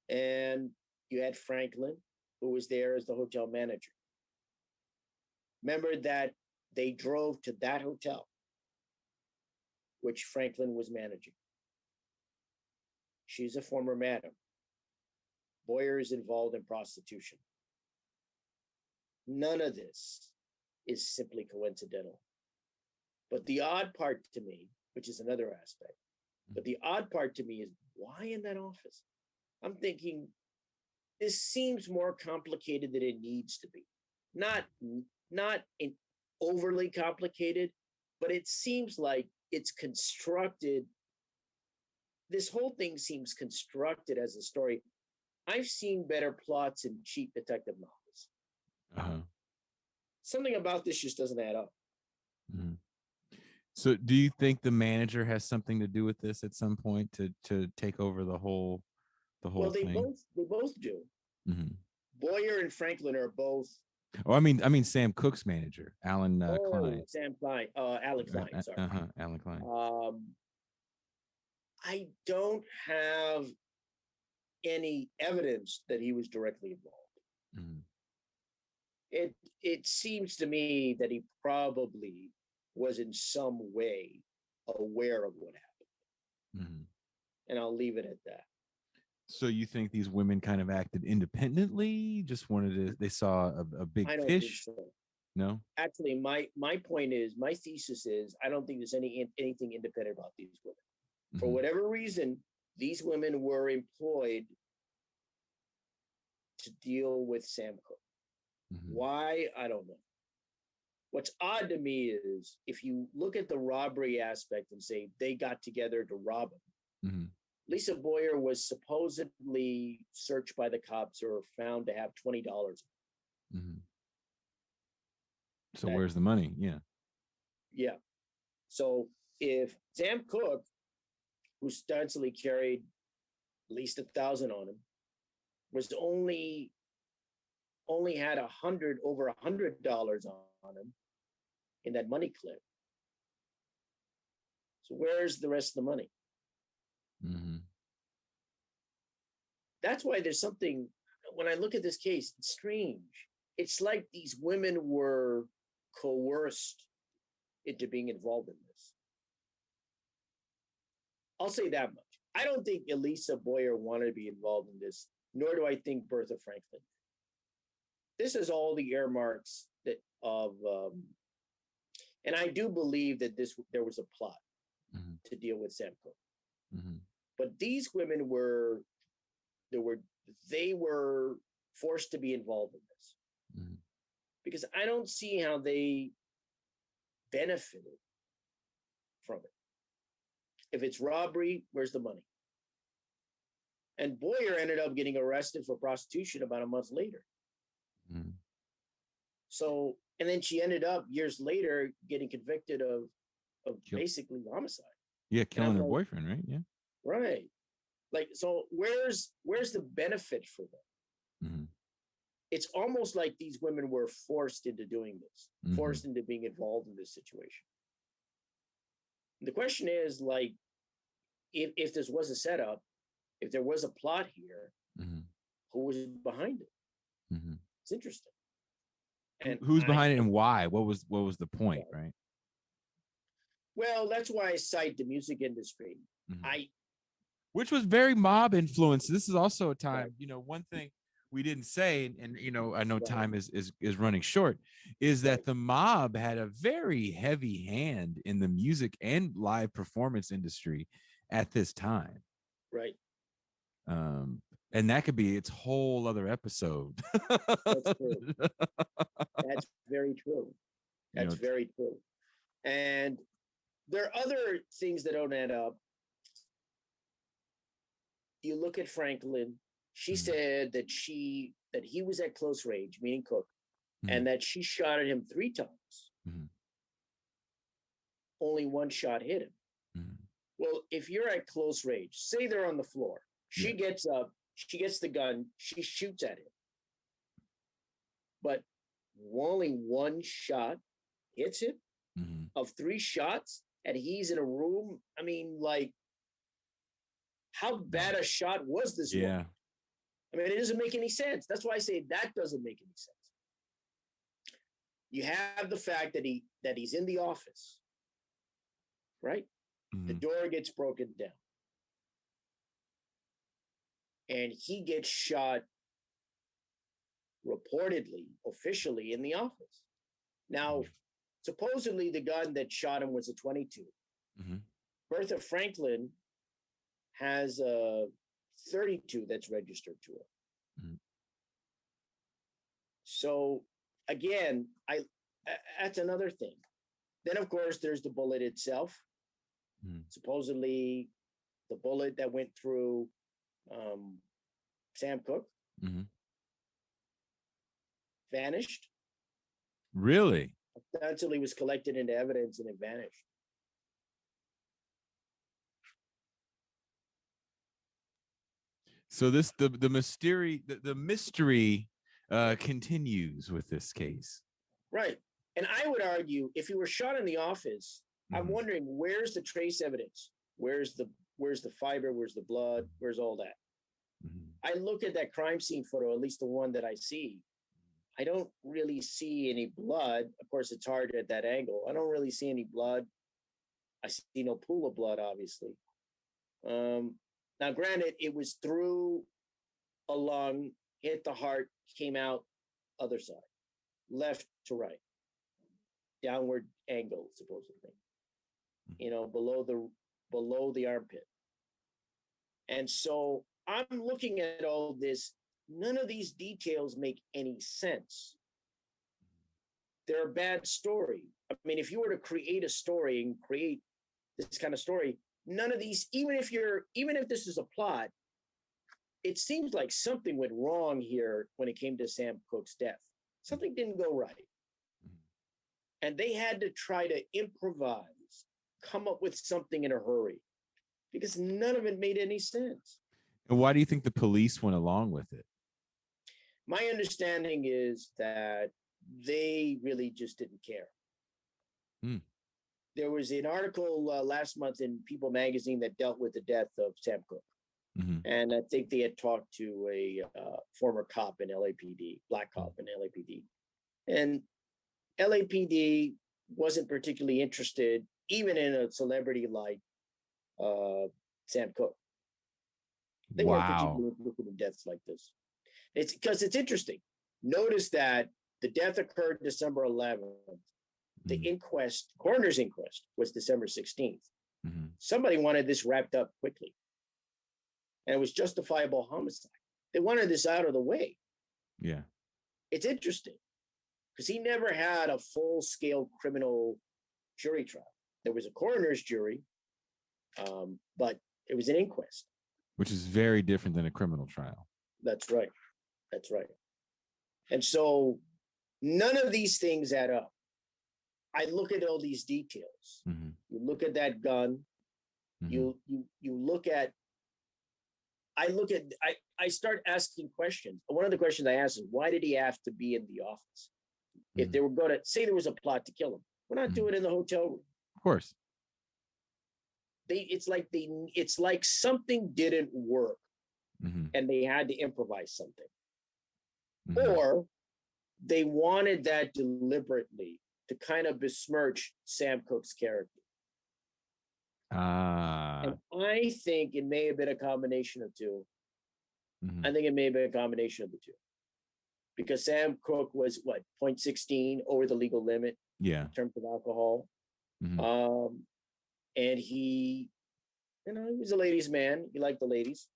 Speaker 2: And you had Franklin, who was there as the hotel manager. Remember that they drove to that hotel, which Franklin was managing. She's a former madam. Boyer is involved in prostitution. None of this is simply coincidental. But the odd part to me, which is another aspect, but the odd part to me is why in that office? I'm thinking this seems more complicated than it needs to be. Not overly complicated, but it seems like it's constructed. This whole thing seems constructed as a story. I've seen better plots in cheap detective novels. Something about this just doesn't add up.
Speaker 1: So do you think the manager has something to do with this at some point to take over the whole thing?
Speaker 2: They both do. Boyer and Franklin are both.
Speaker 1: Oh, I mean Sam Cooke's manager, Alan Klein.
Speaker 2: Sam Klein, Alan Klein, sorry.
Speaker 1: Alan Klein.
Speaker 2: I don't have any evidence that he was directly involved. It seems to me that he probably was in some way aware of what happened. And I'll leave it at that.
Speaker 1: So you think these women kind of acted independently? Just they saw a big fish?
Speaker 2: Think so.
Speaker 1: No?
Speaker 2: Actually, my point is, my thesis is, I don't think there's anything independent about these women. For whatever reason, these women were employed to deal with Sam Cooke. Why? I don't know. What's odd to me is if you look at the robbery aspect and say they got together to rob him, Lisa Boyer was supposedly searched by the cops or found to have $20.
Speaker 1: So where's the money?
Speaker 2: Yeah. So if Sam Cooke, who ostensibly carried at least 1,000 on him, was only had over $100 on him in that money clip. So where's the rest of the money? That's why there's something, when I look at this case, it's strange. It's like these women were coerced into being involved in this. I'll say that much. I don't think Elisa Boyer wanted to be involved in this, nor do I think Bertha Franklin. This is all the earmarks and I do believe that there was a plot to deal with Sam Cooke. But these women were forced to be involved in this because I don't see how they benefited from it. If it's robbery, where's the money? And Boyer ended up getting arrested for prostitution about a month later. So, and then she ended up years later getting convicted of basically homicide.
Speaker 1: Yeah, killing her boyfriend, right? Yeah.
Speaker 2: Right. Like, so where's the benefit for them? It's almost like these women were forced into doing this, forced into being involved in this situation. The question is, like, if this was a setup, if there was a plot here, who was behind it? It's interesting.
Speaker 1: And who's behind it and why? What was the point, right?
Speaker 2: Well, that's why I cite the music industry.
Speaker 1: Which was very mob influenced. This is also a time, one thing we didn't say, and I know time is running short, is that the mob had a very heavy hand in the music and live performance industry at this time.
Speaker 2: Right.
Speaker 1: And that could be its whole other episode.
Speaker 2: That's true. That's very true. That's very true. And there are other things that don't add up. You look at Franklin. She said that he was at close range, meaning Cooke, and that she shot at him 3 times. only one shot hit him.
Speaker 1: Mhm.
Speaker 2: Well, if you're at close range, say they're on the floor, she gets up, she gets the gun, she shoots at him. But only one shot hits him of 3 shots, and he's in a room. I mean, like, how bad a shot was this one? I mean, it doesn't make any sense. That's why I say that doesn't make any sense. You have the fact that he's in the office, right? The door gets broken down. And he gets shot reportedly, officially in the office. Now, supposedly the gun that shot him was a 22. Bertha Franklin has a 32 that's registered to her. So again, that's another thing. Then of course there's the bullet itself. Supposedly the bullet that went through Sam Cooke vanished.
Speaker 1: Really?
Speaker 2: Until he was collected into evidence and it vanished.
Speaker 1: So the mystery continues with this case.
Speaker 2: Right. And I would argue if he were shot in the office, I'm wondering where's the trace evidence? Where's the fiber? Where's the blood? Where's all that? I look at that crime scene photo, at least the one that I see. I don't really see any blood. Of course, it's hard at that angle. I don't really see any blood. I see no pool of blood, obviously. Now, granted, it was through a lung, hit the heart, came out other side, left to right, downward angle, supposedly, below the armpit. And so I'm looking at all this. None of these details make any sense. They're a bad story. I mean, if you were to create a story and create this kind of story, none of these, even if this is a plot, it seems like something went wrong here when it came to Sam Cooke's death. Something didn't go right. And they had to try to improvise, come up with something in a hurry, because none of it made any sense.
Speaker 1: And why do you think the police went along with it?
Speaker 2: My understanding is that they really just didn't care. There was an article last month in People magazine that dealt with the death of Sam Cooke. And I think they had talked to a former cop in LAPD, black cop in LAPD. And LAPD wasn't particularly interested, even in a celebrity like Sam Cooke. They weren't particularly looking at deaths like this. It's because it's interesting. Notice that the death occurred December 11th. The coroner's inquest was December 16th. Somebody wanted this wrapped up quickly. And it was justifiable homicide. They wanted this out of the way.
Speaker 1: Yeah.
Speaker 2: It's interesting because he never had a full-scale criminal jury trial. There was a coroner's jury, but it was an inquest.
Speaker 1: Which is very different than a criminal trial.
Speaker 2: That's right. That's right. And so none of these things add up. I look at all these details. You look at that gun. You look at. I start asking questions. One of the questions I ask is, why did he have to be in the office? If they were going to say there was a plot to kill him, why not do it in the hotel room?
Speaker 1: Of course.
Speaker 2: It's like something didn't work, and they had to improvise something, or they wanted that deliberately to kind of besmirch Sam Cooke's character. And I think it may have been a combination of two. I think it may have been a combination of the two. Because Sam Cooke was, 0.16 over the legal limit in terms of alcohol. And he was a ladies' man. He liked the ladies.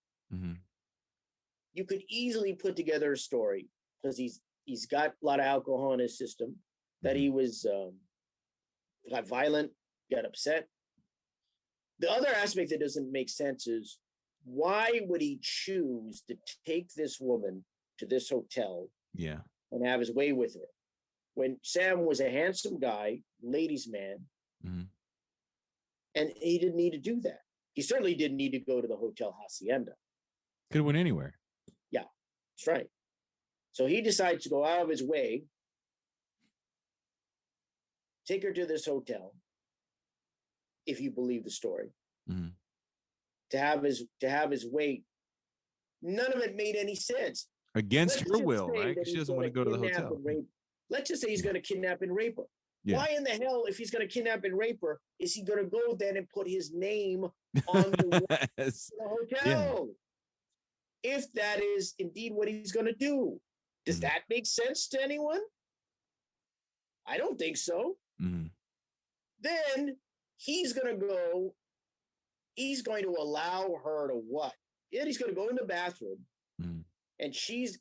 Speaker 2: You could easily put together a story because he's got a lot of alcohol in his system, that he was got violent, got upset. The other aspect that doesn't make sense is, why would he choose to take this woman to this hotel and have his way with her when Sam was a handsome guy, ladies' man, And he didn't need to do that. He certainly didn't need to go to the Hotel Hacienda.
Speaker 1: Could have went anywhere.
Speaker 2: Yeah, that's right. So he decides to go out of his way, take her to this hotel, if you believe the story, to have his weight. None of it made any sense.
Speaker 1: Against her will, right? Because she doesn't want to go to the hotel.
Speaker 2: Let's just say he's going to kidnap and rape her.
Speaker 1: Yeah.
Speaker 2: Why in the hell, if he's going to kidnap and rape her, is he going to go then and put his name on the hotel? Yeah. If that is indeed what he's going to do. Does that make sense to anyone? I don't think so. Then he's going to allow her to what? Yeah, he's going to go in the bathroom and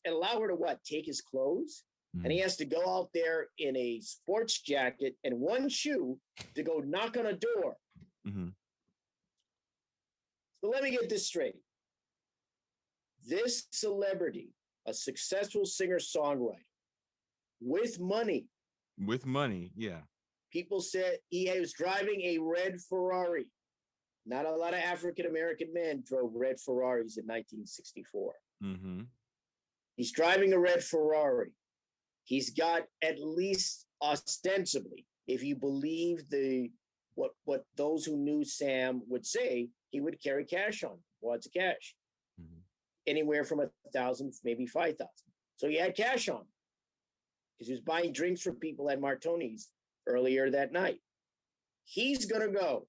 Speaker 2: allow her to what? Take his clothes. And he has to go out there in a sports jacket and one shoe to go knock on a door. So let me get this straight. This celebrity, a successful singer-songwriter with money.
Speaker 1: With money, yeah.
Speaker 2: People said he was driving a red Ferrari. Not a lot of African-American men drove red Ferraris in 1964. He's driving a red Ferrari. He's got, at least ostensibly, if you believe what those who knew Sam would say, he would carry cash on him, wads of cash. Anywhere from 1,000, maybe 5,000. So he had cash on him because he was buying drinks for people at Martoni's earlier that night. He's going to go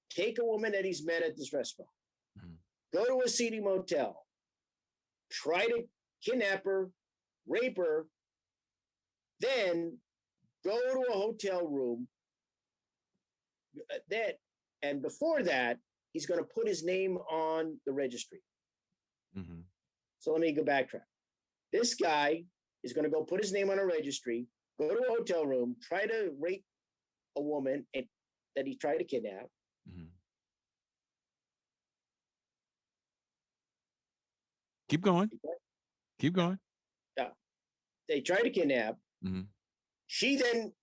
Speaker 2: take a woman that he's met at this restaurant, go to a seedy motel, try to kidnap her, rape her, then go to a hotel room. And before that, he's going to put his name on the registry. So let me go backtrack. This guy is going to go put his name on a registry, go to a hotel room, try to rape a woman that he tried to kidnap.
Speaker 1: Keep going. Keep going.
Speaker 2: Yeah. They try to kidnap. She then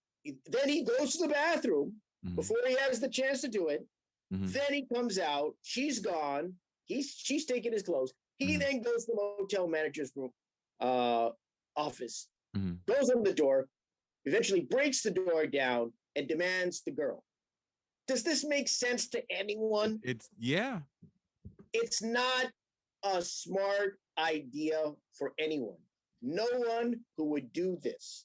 Speaker 2: he goes to the bathroom before he has the chance to do it. Then he comes out. She's gone. She's taking his clothes. He then goes to the hotel manager's room, office, goes on the door, eventually breaks the door down and demands the girl. Does this make sense to anyone?
Speaker 1: It's
Speaker 2: not a smart idea for anyone. No one who would do this,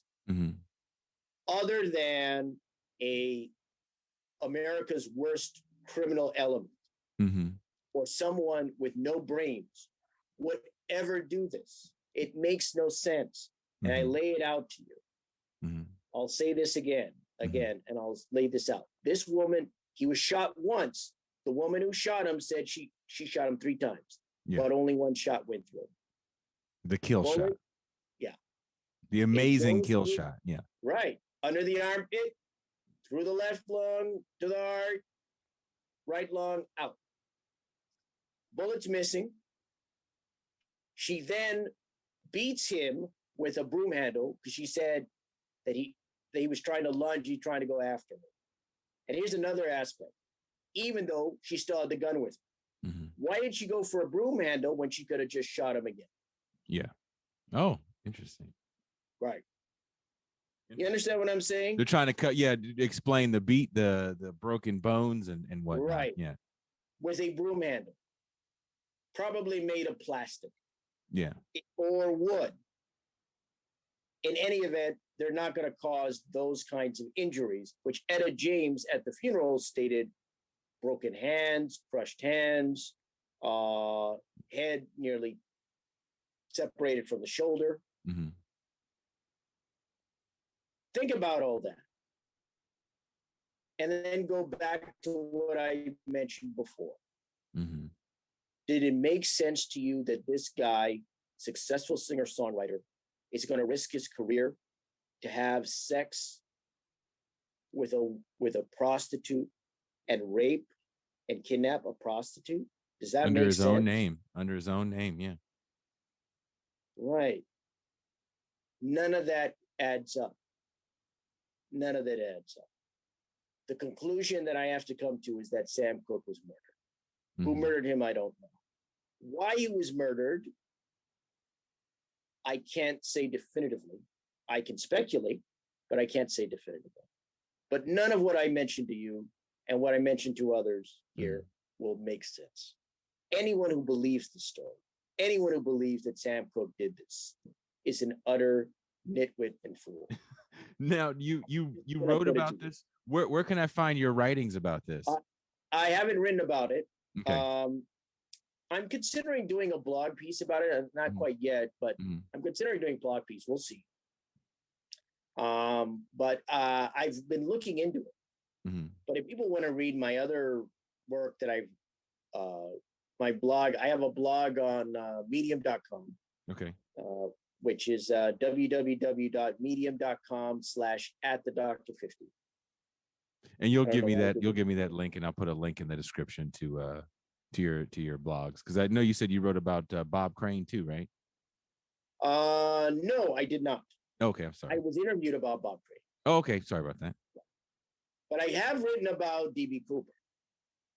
Speaker 2: other than America's worst criminal element, or someone with no brains, would ever do this. It makes no sense. And I lay it out to you. I'll say this again, and I'll lay this out. This woman, he was shot once. The woman who shot him said she shot him 3 times, but only one shot went through.
Speaker 1: The kill shot.
Speaker 2: Yeah.
Speaker 1: The amazing kill shot. Yeah.
Speaker 2: Right. Under the armpit, through the left lung, to the heart, right lung, out. Bullets missing. She then beats him with a broom handle because she said that he was trying to lunge, he's trying to go after her. And here's another aspect. Even though she still had the gun with her, why did she go for a broom handle when she could have just shot him again?
Speaker 1: Yeah. Oh, interesting.
Speaker 2: Right. You understand what I'm saying?
Speaker 1: They're trying to explain the broken bones and whatnot.
Speaker 2: Right.
Speaker 1: Yeah.
Speaker 2: With a broom handle, probably made of plastic.
Speaker 1: Yeah.
Speaker 2: Or wood. In any event, they're not going to cause those kinds of injuries, which Etta James at the funeral stated: broken hands, crushed hands, head nearly separated from the shoulder. Think about all that. And then go back to what I mentioned before. Did it make sense to you that this guy, successful singer-songwriter, is going to risk his career to have sex with a prostitute and rape and kidnap a prostitute? Does that
Speaker 1: under
Speaker 2: make
Speaker 1: his
Speaker 2: sense?
Speaker 1: own name? Under his own name, yeah.
Speaker 2: Right. None of that adds up. None of that adds up. the conclusion that I have to come to is that Sam Cooke was murdered. Who
Speaker 1: Mhm.
Speaker 2: murdered him, I don't know. Why he was murdered, I can't say definitively. I can speculate, but I can't say definitively. But none of what I mentioned to you and what I mentioned to others here will make sense. Anyone who believes the story, anyone who believes that Sam Cooke did this, is an utter nitwit and fool.
Speaker 1: Now, you
Speaker 2: When I
Speaker 1: wrote
Speaker 2: put it
Speaker 1: about
Speaker 2: to you.
Speaker 1: this. Where can I find your writings about this?
Speaker 2: I haven't written about it.
Speaker 1: Okay.
Speaker 2: I'm considering doing a blog piece about it. Not quite yet, but I'm considering doing a blog piece. We'll see. But I've been looking into it. But if people want to read my other work that I've, my blog, I have a blog on medium.com.
Speaker 1: Okay.
Speaker 2: Which is www.medium.com/@thedoctor50.
Speaker 1: And you'll give me that. You'll give me that link, and I'll put a link in the description to your blogs, because I know you said you wrote about Bob Crane too, right?
Speaker 2: No, I did not.
Speaker 1: Okay, I'm sorry.
Speaker 2: I was interviewed about Bob Crane.
Speaker 1: Oh, okay, sorry about that.
Speaker 2: But I have written about DB Cooper.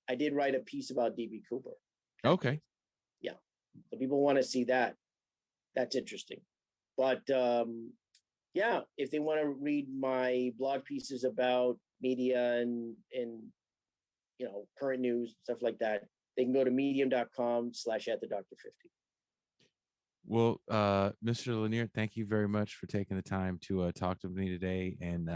Speaker 2: I did write a piece about DB Cooper.
Speaker 1: Okay.
Speaker 2: Yeah. So people want to see that. That's interesting. But yeah, if they want to read my blog pieces about media and current news, stuff like that, they can go to medium.com/@thedoctor50.
Speaker 1: Well, Mr. Lanier, thank you very much for taking the time to talk to me today and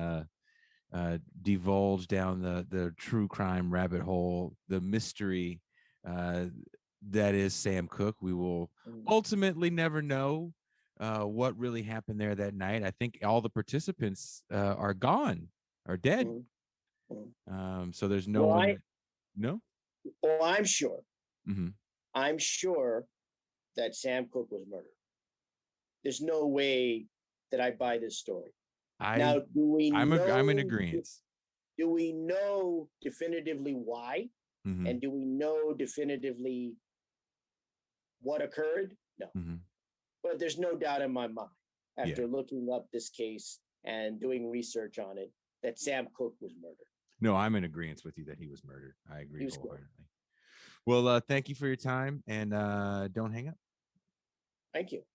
Speaker 1: divulge down the true crime rabbit hole, the mystery that is Sam Cooke. We will ultimately never know what really happened there that night. I think all the participants are gone, are dead. So there's no one. No.
Speaker 2: Well, I'm sure.
Speaker 1: Mm-hmm.
Speaker 2: I'm sure that Sam Cooke was murdered. There's no way that I buy this story. Now, do we know?
Speaker 1: I'm in agreement.
Speaker 2: Do we know definitively why? And do we know definitively what occurred? No. But there's no doubt in my mind, after looking up this case and doing research on it, that Sam Cooke was murdered.
Speaker 1: No, I'm in agreement with you that he was murdered. I agree wholeheartedly. Well, thank you for your time, and don't hang up.
Speaker 2: Thank you.